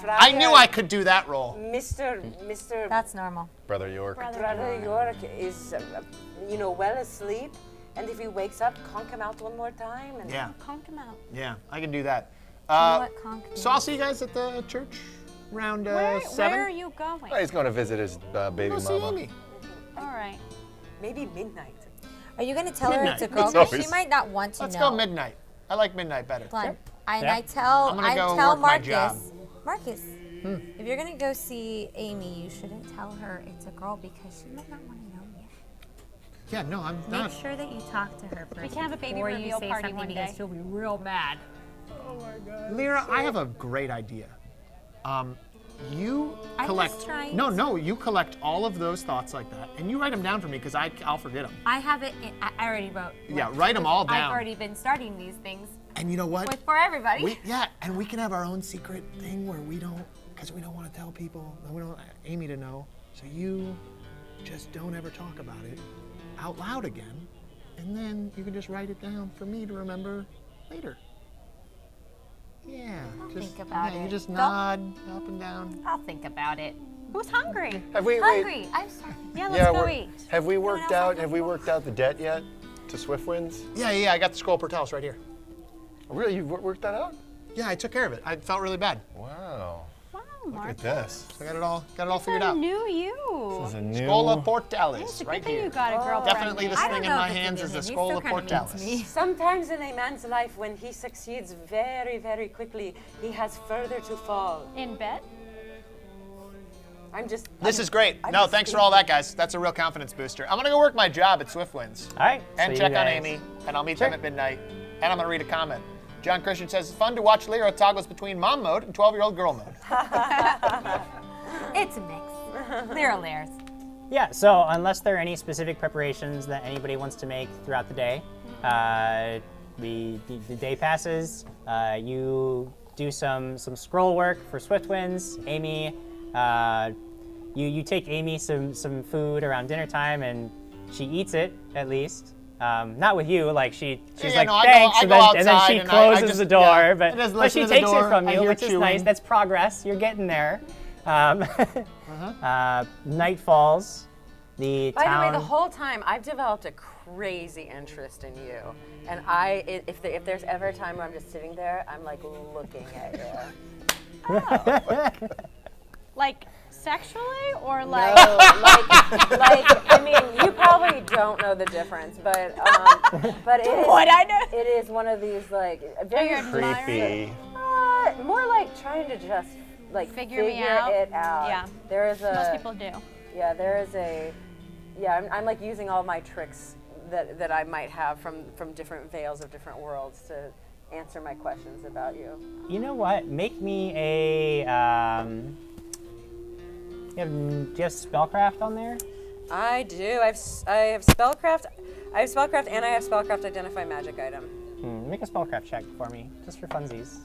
Speaker 2: friar,
Speaker 3: I knew I could do that role.
Speaker 2: Mr.
Speaker 4: That's normal.
Speaker 7: Brother York.
Speaker 2: Brother York is well asleep, and if he wakes up, conk him out one more time. And
Speaker 3: Yeah,
Speaker 5: Conk him out.
Speaker 3: I can do that.
Speaker 4: What conk
Speaker 3: So I'll see you guys at the church around
Speaker 5: Where
Speaker 3: 7.
Speaker 5: are you going?
Speaker 7: Oh, he's going to visit his baby
Speaker 3: Go see
Speaker 7: mama.
Speaker 3: Amy.
Speaker 5: All right.
Speaker 2: maybe midnight.
Speaker 4: Are you going to tell her
Speaker 3: Midnight.
Speaker 4: it's a girl?
Speaker 7: It's
Speaker 4: 'Cause she
Speaker 7: always-
Speaker 4: might not want to
Speaker 3: Let's
Speaker 4: know.
Speaker 3: go midnight. I like midnight better.
Speaker 4: Fun.
Speaker 1: Yeah.
Speaker 4: I tell
Speaker 3: I'm gonna
Speaker 4: I
Speaker 3: go
Speaker 4: tell
Speaker 3: work my
Speaker 4: Marcus,
Speaker 3: job.
Speaker 4: Marcus, if you're gonna go see Amy, you shouldn't tell her it's a girl because she might not want to know yet.
Speaker 3: Yeah, no, I'm
Speaker 4: Make
Speaker 3: not.
Speaker 4: sure that you talk to her first
Speaker 5: can have a baby
Speaker 4: before you
Speaker 5: reveal
Speaker 4: say
Speaker 5: party
Speaker 4: something
Speaker 5: one
Speaker 4: because
Speaker 5: day.
Speaker 4: she'll be real mad.
Speaker 3: Lyra, I have a great idea. You
Speaker 4: I'm
Speaker 3: collect.
Speaker 4: just trying
Speaker 3: No, you collect all of those thoughts like that, and you write them down for me because I'll forget them.
Speaker 4: I have it. I already wrote.
Speaker 3: Yeah, write 'em all down.
Speaker 4: I've already been starting these things
Speaker 3: And you know what?
Speaker 4: for everybody.
Speaker 3: And we can have our own secret thing where we don't, because we don't want to tell people. We don't want Amy to know. So you just don't ever talk about it out loud again, and then you can just write it down for me to remember later. Yeah.
Speaker 4: think about
Speaker 3: You
Speaker 4: it.
Speaker 3: just
Speaker 4: Don't-
Speaker 3: nod up and down.
Speaker 4: I'll think about it.
Speaker 5: Who's hungry?
Speaker 7: Have we?
Speaker 4: Hungry. I'm sorry.
Speaker 5: Yeah, let's
Speaker 7: Yeah,
Speaker 5: go
Speaker 7: we're-
Speaker 5: eat.
Speaker 7: have we
Speaker 4: Anyone
Speaker 7: worked
Speaker 4: else
Speaker 7: out?
Speaker 4: have
Speaker 7: Have we worked out the debt yet to Swiftwinds?
Speaker 3: Yeah. I got the scroll portalis right here.
Speaker 7: Oh, really? You've worked that out?
Speaker 3: Yeah, I took care of it. I felt really bad.
Speaker 7: Wow.
Speaker 5: Wow,
Speaker 6: Look
Speaker 5: Mark.
Speaker 6: at this.
Speaker 3: So I got it all figured
Speaker 5: I
Speaker 3: out.
Speaker 5: knew you.
Speaker 6: This is a new.
Speaker 3: Scroll portalis,
Speaker 5: It's a good
Speaker 3: right
Speaker 5: thing
Speaker 3: here.
Speaker 5: you got a girlfriend.
Speaker 3: Definitely this
Speaker 4: I
Speaker 3: thing
Speaker 4: don't
Speaker 3: in
Speaker 4: know
Speaker 3: my
Speaker 4: if it's
Speaker 3: hands
Speaker 4: a
Speaker 3: is
Speaker 4: new
Speaker 3: the
Speaker 4: him.
Speaker 3: scroll
Speaker 4: He's
Speaker 3: of
Speaker 4: still kinda mean to me.
Speaker 3: portalis.
Speaker 2: Sometimes in a man's life, when he succeeds very, very quickly, he has further to fall.
Speaker 5: In bed?
Speaker 3: This is great. No, thanks for all that, guys. That's a real confidence booster. I'm gonna go work my job at Swiftwinds.
Speaker 1: All right.
Speaker 3: And
Speaker 1: so
Speaker 3: check
Speaker 1: you
Speaker 3: on
Speaker 1: guys-
Speaker 3: Amy, and I'll meet
Speaker 1: Sure.
Speaker 3: them at midnight. And I'm gonna read a comment. John Christian says, it's fun to watch Lyra toggles between mom mode and 12-year-old girl mode.
Speaker 4: It's a mix. Lyra layers.
Speaker 1: Yeah, so unless there are any specific preparations that anybody wants to make throughout the day, the day passes. You do some scroll work for Swiftwinds. Amy You take Amy some food around dinner time, and she eats it at least. Not with you, like she's like
Speaker 3: no,
Speaker 1: thanks,
Speaker 3: I go
Speaker 1: and then she
Speaker 3: outside and
Speaker 1: closes
Speaker 3: I just,
Speaker 1: the door,
Speaker 3: yeah,
Speaker 1: but
Speaker 3: just
Speaker 1: she
Speaker 3: listen to the
Speaker 1: takes
Speaker 3: door,
Speaker 1: it from
Speaker 3: I
Speaker 1: you,
Speaker 3: hear
Speaker 1: which is nice.
Speaker 3: chewing.
Speaker 1: That's progress. You're getting there. Night falls.
Speaker 2: By the way, the whole time I've developed a crazy interest in you, and if there's ever a time where I'm just sitting there, I'm like looking at you.
Speaker 5: Like sexually or like?
Speaker 2: No, like I mean, you probably don't know the difference, but it is.
Speaker 4: What I know?
Speaker 2: It is one of these like very
Speaker 6: Creepy.
Speaker 2: more like trying to just like
Speaker 5: Figure me out?
Speaker 2: it out.
Speaker 5: Yeah.
Speaker 2: There is a.
Speaker 5: Most people do.
Speaker 2: Yeah, there is a. Yeah, I'm like using all my tricks that I might have from different veils of different worlds to answer my questions about you.
Speaker 1: You know what? Make me a. Do you have spellcraft on there?
Speaker 2: I do. I have spellcraft. I have spellcraft and I have spellcraft identify magic item.
Speaker 1: Make a spellcraft check for me, just for funsies.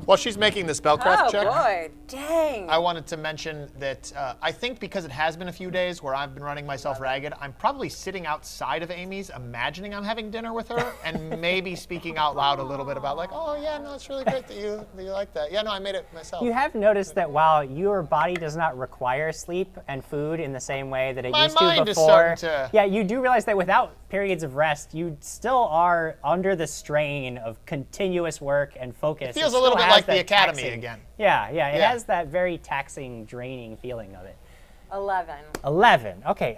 Speaker 3: While she's making the spellcraft check,
Speaker 2: Oh boy, dang.
Speaker 3: I wanted to mention that I think because it has been a few days where I've been running myself ragged, I'm probably sitting outside of Amy's, imagining I'm having dinner with her, and maybe speaking out loud a little bit about like, oh yeah, no, it's really great that you like that. Yeah, no, I made it myself.
Speaker 1: You have noticed that while your body does not require sleep and food in the same way that it
Speaker 3: My
Speaker 1: used to
Speaker 3: mind
Speaker 1: before,
Speaker 3: is starting to-
Speaker 1: yeah, you do realize that without periods of rest, you still are under the strain of continuous work and focus.
Speaker 3: It feels a
Speaker 1: still
Speaker 3: little bit
Speaker 1: has
Speaker 3: like the
Speaker 1: that
Speaker 3: academy
Speaker 1: taxing-
Speaker 3: again.
Speaker 1: Yeah, it
Speaker 3: Yeah.
Speaker 1: has that very taxing, draining feeling of it.
Speaker 2: 11.
Speaker 1: 11. Okay.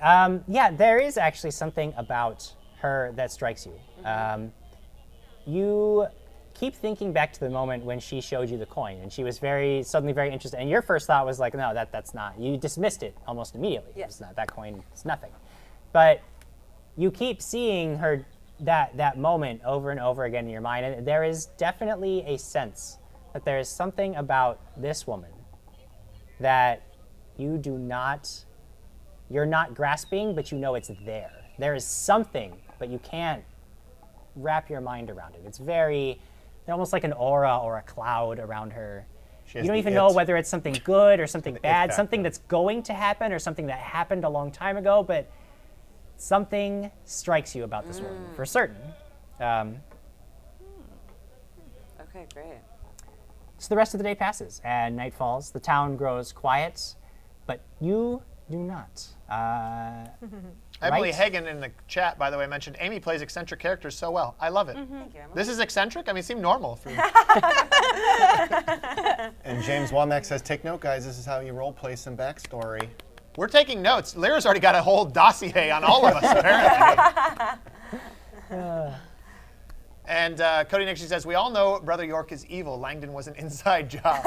Speaker 1: Yeah, there is actually something about her that strikes you. You keep thinking back to the moment when she showed you the coin, and she was suddenly very interested. And your first thought was like, no, that's not. You dismissed it almost immediately.
Speaker 2: Yes.
Speaker 1: It's not that coin. It's nothing. But you keep seeing her that moment over and over again in your mind, and there is definitely a sense that there is something about this woman that you're not grasping, but you know it's there. There is something, but you can't wrap your mind around it. It's almost like an aura or a cloud around her.
Speaker 6: She has
Speaker 1: You don't
Speaker 6: the
Speaker 1: even
Speaker 6: it.
Speaker 1: know whether it's something good or something bad,
Speaker 6: factor.
Speaker 1: something that's going to happen or something that happened a long time ago, but something strikes you about this woman, for certain.
Speaker 2: Okay, great.
Speaker 1: So the rest of the day passes, and night falls. The town grows quiet, but you do not.
Speaker 3: Emily
Speaker 1: right?
Speaker 3: Hagen in the chat, by the way, mentioned Amy plays eccentric characters so well. I love it.
Speaker 2: Thank you, Emily.
Speaker 3: This is eccentric? I mean, it seemed normal.
Speaker 6: And James Womack says, take note, guys. This is how you role play some backstory.
Speaker 3: We're taking notes. Lyra's already got a whole dossier on all of us, apparently. And Cody Nixie says, we all know Brother York is evil. Langdon was an inside job.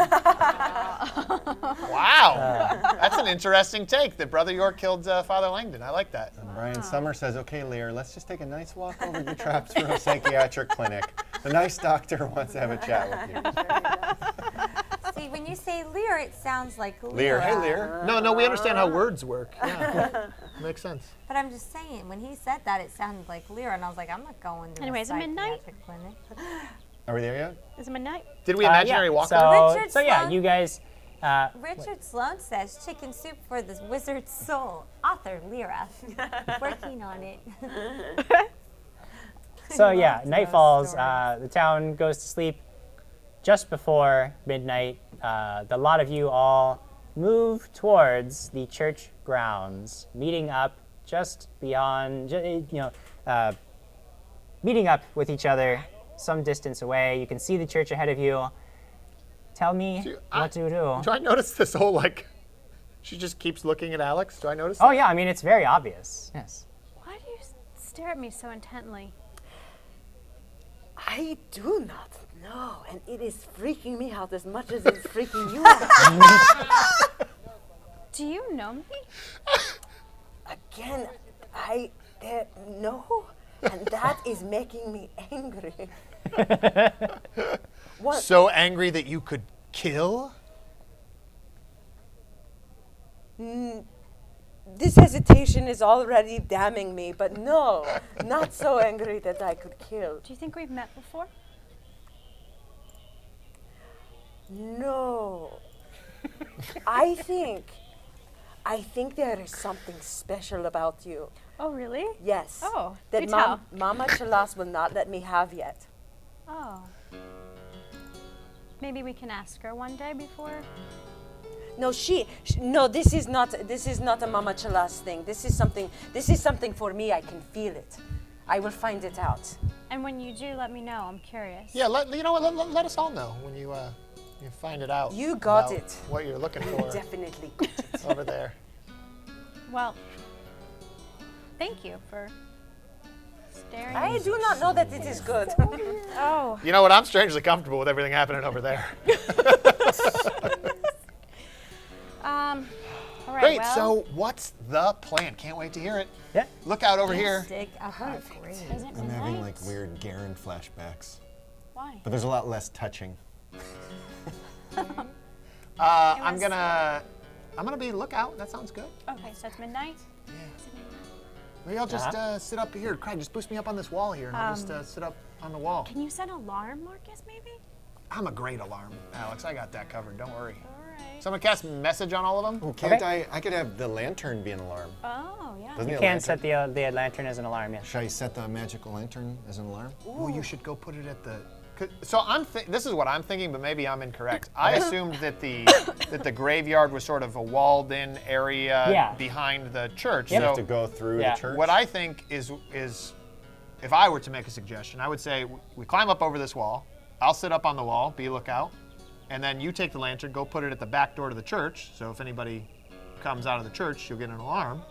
Speaker 3: Wow. That's an interesting take, that Brother York killed Father Langdon. I like that.
Speaker 6: And Brian Summer says, okay, Lyra, let's just take a nice walk over to Trapsboro Psychiatric Clinic. The nice doctor wants to have a chat with you.
Speaker 4: See, when you say Lear, it sounds like
Speaker 6: Lyra,
Speaker 4: Lyra.
Speaker 6: hey, Lyra.
Speaker 3: No, we understand how words work. Yeah. Makes sense.
Speaker 4: But I'm just saying, when he said that, it sounded like Lyra, and I was like, I'm not going to
Speaker 5: Anyway,
Speaker 4: a
Speaker 5: is it midnight?
Speaker 4: psychiatric clinic.
Speaker 6: Are we there yet?
Speaker 5: Is it midnight?
Speaker 3: Did we imaginary walk?
Speaker 4: Richard
Speaker 1: So yeah,
Speaker 4: Sloan-
Speaker 1: you guys.
Speaker 4: Richard Sloan says, chicken soup for the wizard's soul. Author Lyra. Working on it.
Speaker 1: So yeah,
Speaker 4: Lots
Speaker 1: night
Speaker 4: of
Speaker 1: falls.
Speaker 4: stories.
Speaker 1: The town goes to sleep just before midnight. The lot of you all move towards the church grounds, meeting up just beyond, meeting up with each other some distance away. You can see the church ahead of you. Tell me what to do.
Speaker 3: Do I notice this whole, like, she just keeps looking at Alex? Do I notice
Speaker 1: Oh
Speaker 3: that?
Speaker 1: yeah, I mean, it's very obvious. Yes.
Speaker 5: Why do you stare at me so intently?
Speaker 2: I do not know, and it is freaking me out as much as it's freaking you out.
Speaker 5: Do you know me?
Speaker 2: Again, I no, and that is making me angry. What?
Speaker 3: So angry that you could kill?
Speaker 2: This hesitation is already damning me, but no, not so angry that I could kill.
Speaker 5: Do you think we've met before?
Speaker 2: No. I think there is something special about you.
Speaker 5: Oh, really?
Speaker 2: Yes.
Speaker 5: Oh,
Speaker 2: that
Speaker 5: do tell.
Speaker 2: Mama Chalas will not let me have yet.
Speaker 5: Oh. Maybe we can ask her one day before.
Speaker 2: No, no. This is not a Mama Chalas thing. This is something for me. I can feel it. I will find it out.
Speaker 5: And when you do, let me know. I'm curious.
Speaker 3: Yeah, you know what? Let us all know when you find it out.
Speaker 2: You got
Speaker 3: about
Speaker 2: it.
Speaker 3: What you're looking for
Speaker 2: Definitely got it.
Speaker 3: over there.
Speaker 5: Well, thank you for staring.
Speaker 2: I do not know that it is good.
Speaker 5: Oh.
Speaker 3: You know what? I'm strangely comfortable with everything happening over there.
Speaker 5: All right,
Speaker 3: Great.
Speaker 5: well,
Speaker 3: So what's the plan? Can't wait to hear it.
Speaker 1: Yeah.
Speaker 3: Look out over here.
Speaker 4: Dig up a grave.
Speaker 5: is it
Speaker 6: I'm having
Speaker 5: midnight?
Speaker 6: like weird Garen flashbacks.
Speaker 5: Why?
Speaker 6: But there's a lot less touching.
Speaker 3: I'm gonna be lookout. That sounds good.
Speaker 5: Okay, so it's midnight?
Speaker 3: Maybe I'll just sit up here. Krag, just boost me up on this wall here, and I'll just sit up on the wall.
Speaker 5: Can you set an alarm, Marcus, maybe?
Speaker 3: I'm a great alarm, Alex. I got that covered. Don't worry.
Speaker 5: All right.
Speaker 3: Someone cast message on all of them.
Speaker 6: Oh, can't I could have the lantern be an alarm.
Speaker 5: Oh, yeah.
Speaker 6: Doesn't
Speaker 1: You
Speaker 6: it
Speaker 1: can
Speaker 6: lantern?
Speaker 1: set the lantern as an alarm, yeah.
Speaker 6: Should I set the magical lantern as an alarm?
Speaker 3: Well, you should go put it at the. So this is what I'm thinking, but maybe I'm incorrect. I assumed that the graveyard was sort of a walled-in area behind the church.
Speaker 6: You
Speaker 3: So
Speaker 6: have to go through the church?
Speaker 3: what I think is if I were to make a suggestion, I would say we climb up over this wall. I'll sit up on the wall, be a lookout, and then you take the lantern, go put it at the back door to the church. So if anybody comes out of the church, you'll get an alarm.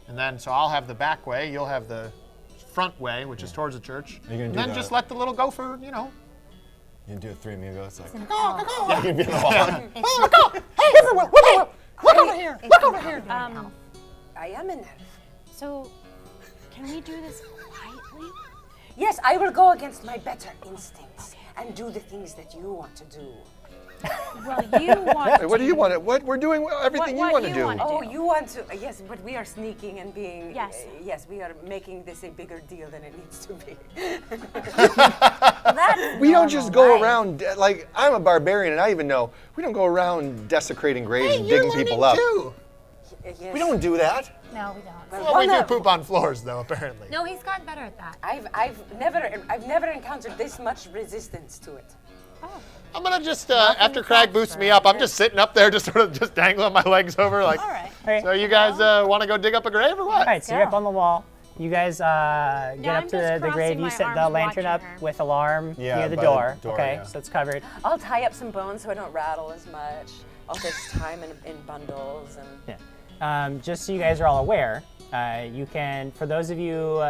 Speaker 3: And then, so I'll have the back way, you'll have the front way, which is towards the church.
Speaker 6: Are you gonna
Speaker 3: And
Speaker 6: do
Speaker 3: then
Speaker 6: the-
Speaker 3: just let the little gopher,
Speaker 6: You can do a Three Amigos like.
Speaker 4: An
Speaker 6: You can be on the wall.
Speaker 3: look over here, look over here.
Speaker 2: I am an elf.
Speaker 5: So, can we do this quietly?
Speaker 2: Yes, I will go against my better instincts and do the things that you want to do.
Speaker 5: Well, you want
Speaker 7: Hey, what do you want to? What we're doing? Everything
Speaker 5: What
Speaker 7: you want to
Speaker 5: you
Speaker 7: do.
Speaker 5: wanna
Speaker 2: Oh, you want to? Yes, but we are sneaking and being.
Speaker 5: Yes.
Speaker 2: Yes, we are making this a bigger deal than it needs to be.
Speaker 4: That's
Speaker 7: We don't just go
Speaker 4: normal life.
Speaker 7: around like I'm a barbarian, and I even know we don't go around desecrating graves and digging people up.
Speaker 3: Too.
Speaker 2: Yes.
Speaker 7: We don't do that.
Speaker 4: No, we don't.
Speaker 3: Well, we do
Speaker 2: no.
Speaker 3: poop on floors, though, apparently.
Speaker 4: No, he's gotten better at that.
Speaker 2: I've never encountered this much resistance to it.
Speaker 3: I'm gonna just after Krag boosts me up, I'm just sitting up there, just sort of just dangling my legs over, like.
Speaker 5: All right.
Speaker 1: Okay.
Speaker 3: So you guys want to go dig up a grave or what?
Speaker 1: All right, so you're up on the wall. You guys get
Speaker 5: I'm
Speaker 1: up to
Speaker 5: just
Speaker 1: the grave.
Speaker 5: crossing
Speaker 1: You
Speaker 5: my
Speaker 1: set the
Speaker 5: arms
Speaker 1: lantern up
Speaker 5: watching her.
Speaker 1: with alarm
Speaker 6: Yeah,
Speaker 1: near the
Speaker 6: by
Speaker 1: door.
Speaker 6: the door,
Speaker 1: Okay,
Speaker 6: yeah.
Speaker 1: so it's covered.
Speaker 2: I'll tie up some bones so I don't rattle as much. I'll just tie them in bundles and.
Speaker 1: Yeah. Just so you guys are all aware, you can, for those of you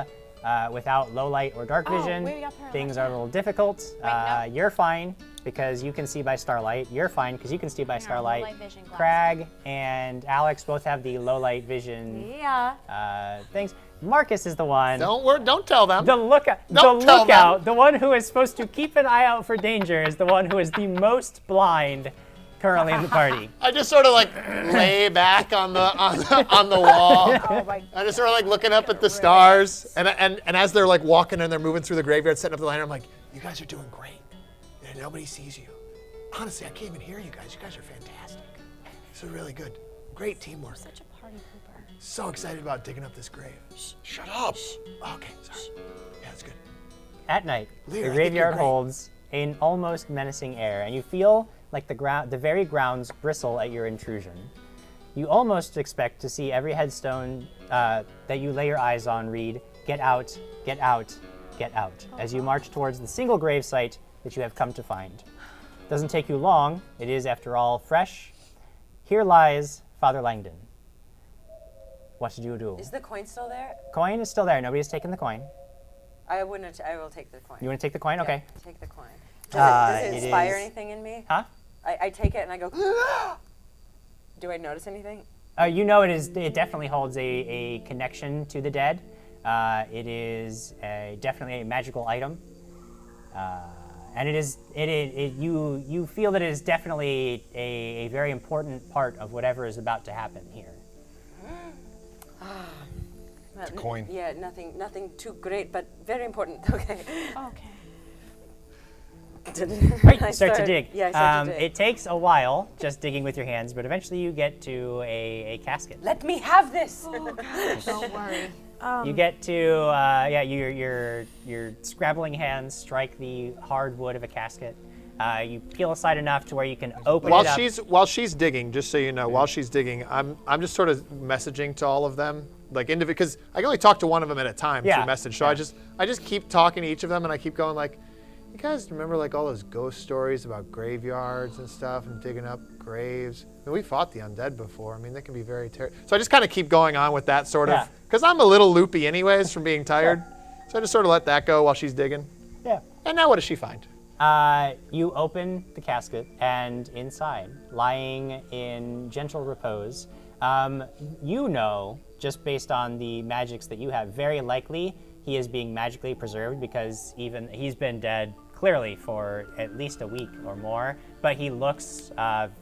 Speaker 1: without low light or dark vision,
Speaker 5: way up here,
Speaker 1: things
Speaker 5: right
Speaker 1: are a little difficult.
Speaker 5: no.
Speaker 1: You're fine because you can see by starlight. You're fine because you can see by
Speaker 5: our
Speaker 1: starlight.
Speaker 5: low-light vision glasses.
Speaker 1: Crag and Alex both have the low light vision
Speaker 4: Yeah.
Speaker 1: things. Marcus is the one.
Speaker 3: Don't tell them.
Speaker 1: The lookout,
Speaker 3: Don't tell
Speaker 1: lookout, the one who is supposed to keep an eye out for danger, is the one who is the most blind currently in the party.
Speaker 3: I just sort of like lay back on the wall.
Speaker 2: Oh my
Speaker 3: I just sort of like looking up at the stars, and as they're like walking and they're moving through the graveyard, setting up the lantern, I'm like, you guys are doing great. And nobody sees you. Honestly, I can't even hear you guys. You guys are fantastic. This is really good. Great teamwork.
Speaker 5: Such a party pooper.
Speaker 3: So excited about digging up this grave.
Speaker 7: Shut up.
Speaker 3: Okay, sorry. Yeah, that's good.
Speaker 1: At night,
Speaker 3: Lear, I
Speaker 1: the
Speaker 3: think you're
Speaker 1: graveyard
Speaker 3: great.
Speaker 1: holds an almost menacing air, and you feel like the very grounds bristle at your intrusion. You almost expect to see every headstone that you lay your eyes on read, "Get out, get out, get out," as you march towards the single grave site that you have come to find. Doesn't take you long. It is, after all, fresh. Here lies Father Langdon. What did you do?
Speaker 2: Is the coin still there?
Speaker 1: Coin is still there. Nobody's taken the coin.
Speaker 2: I wouldn't. I will take the coin.
Speaker 1: You want to take the coin?
Speaker 2: Yeah,
Speaker 1: Okay.
Speaker 2: take the coin. Does it
Speaker 1: it
Speaker 2: inspire
Speaker 1: is-
Speaker 2: anything in me?
Speaker 1: Huh?
Speaker 2: I take it and I go. Do I notice anything?
Speaker 1: You know it definitely holds a connection to the dead. It is definitely a magical item. And you feel that it is definitely a very important part of whatever is about to happen here.
Speaker 7: It's a coin.
Speaker 2: Yeah, nothing too great, but very important. Okay.
Speaker 5: Okay.
Speaker 1: Right, you start to dig.
Speaker 2: Yeah, I start to dig.
Speaker 1: It takes a while just digging with your hands, but eventually you get to a casket.
Speaker 2: Let me have this.
Speaker 5: Don't worry.
Speaker 1: You get to your scrabbling hands strike the hard wood of a casket. You peel aside enough to where you can open it up.
Speaker 3: While she's digging, just so you know, while she's digging, I'm just sort of messaging to all of them, like because I can only talk to one of them at a time through message. So I just keep talking to each of them, and I keep going like, you guys remember like all those ghost stories about graveyards and stuff and digging up graves? I mean, we fought the undead before. I mean, they can be very terrible. So I just kind of keep going on with that sort of, because I'm a little loopy anyways from being tired. So I just sort of let that go while she's digging.
Speaker 1: Yeah.
Speaker 3: And now what does she find?
Speaker 1: You open the casket, and inside, lying in gentle repose, you know, just based on the magics that you have, very likely he is being magically preserved because he's been dead clearly for at least a week or more, but he looks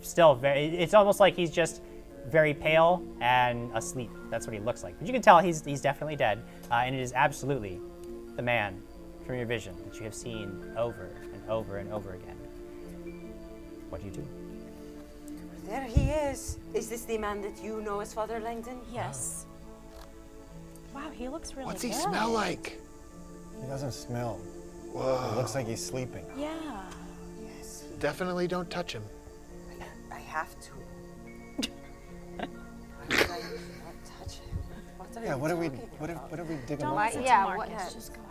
Speaker 1: still it's almost like he's just very pale and asleep. That's what he looks like. But you can tell he's definitely dead, and it is absolutely the man from your vision that you have seen over and over and over again. What do you do?
Speaker 2: There he is. Is this the man that you know as Father Langdon?
Speaker 5: Yes. Wow, he looks really
Speaker 3: What's
Speaker 5: good.
Speaker 3: he smell like?
Speaker 6: He doesn't smell.
Speaker 3: Whoa.
Speaker 6: It looks like he's sleeping.
Speaker 5: Yeah.
Speaker 2: Yes.
Speaker 3: Definitely don't touch him.
Speaker 2: I have to. Why would I not touch him? What are you
Speaker 6: What are we digging
Speaker 5: Don't
Speaker 6: up
Speaker 5: listen
Speaker 6: for?
Speaker 5: to
Speaker 8: yeah,
Speaker 5: Markus,
Speaker 8: what-
Speaker 5: just go ahead.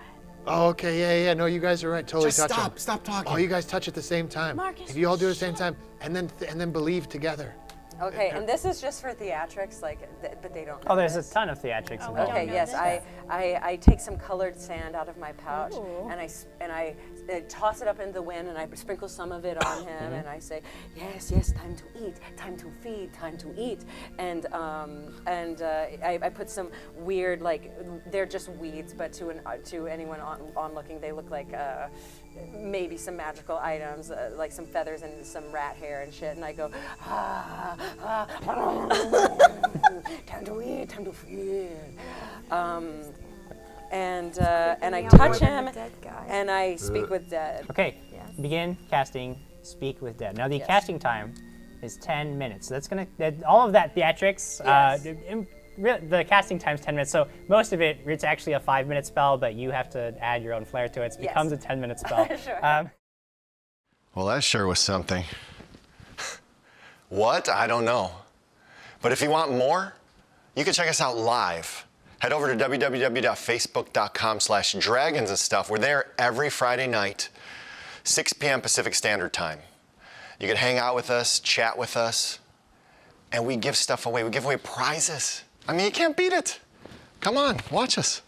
Speaker 3: Oh, okay, yeah. No, you guys are right. Totally
Speaker 6: Just
Speaker 3: touch him.
Speaker 6: stop talking.
Speaker 3: Oh, you guys touch at the same time.
Speaker 5: Markus,
Speaker 3: If you all do it at the same time, and then believe together.
Speaker 2: Okay, and this is just for theatrics, like, but they don't know
Speaker 1: Oh, there's a
Speaker 2: this.
Speaker 1: ton of theatrics
Speaker 5: Oh,
Speaker 1: involved.
Speaker 5: we
Speaker 2: Okay,
Speaker 5: don't
Speaker 2: yes,
Speaker 5: know
Speaker 2: I take some colored sand out of my pouch
Speaker 5: Ooh.
Speaker 2: and I toss it up in the wind and I sprinkle some of it on him and I say, yes, time to eat, time to feed, time to eat, and I put some weird, like, they're just weeds, but to anyone onlooking, they look like maybe some magical items, like some feathers and some rat hair and shit, and I go, time to eat, time to feed. And I touch him, and I speak with dead.
Speaker 1: Okay, begin casting Speak with Dead. Now the casting time is 10 minutes. So that's gonna, all of that theatrics, the casting time's 10 minutes. So most of it's actually a 5-minute spell, but you have to add your own flair to it. So it becomes a 10-minute spell.
Speaker 2: Sure.
Speaker 6: Well, that sure was something. What? I don't know. But if you want more, you can check us out live. Head over to www.facebook.com/dragonsandstuff. We're there every Friday night, 6 p.m. Pacific Standard Time. You can hang out with us, chat with us, and we give stuff away. We give away prizes. I mean, you can't beat it. Come on, watch us.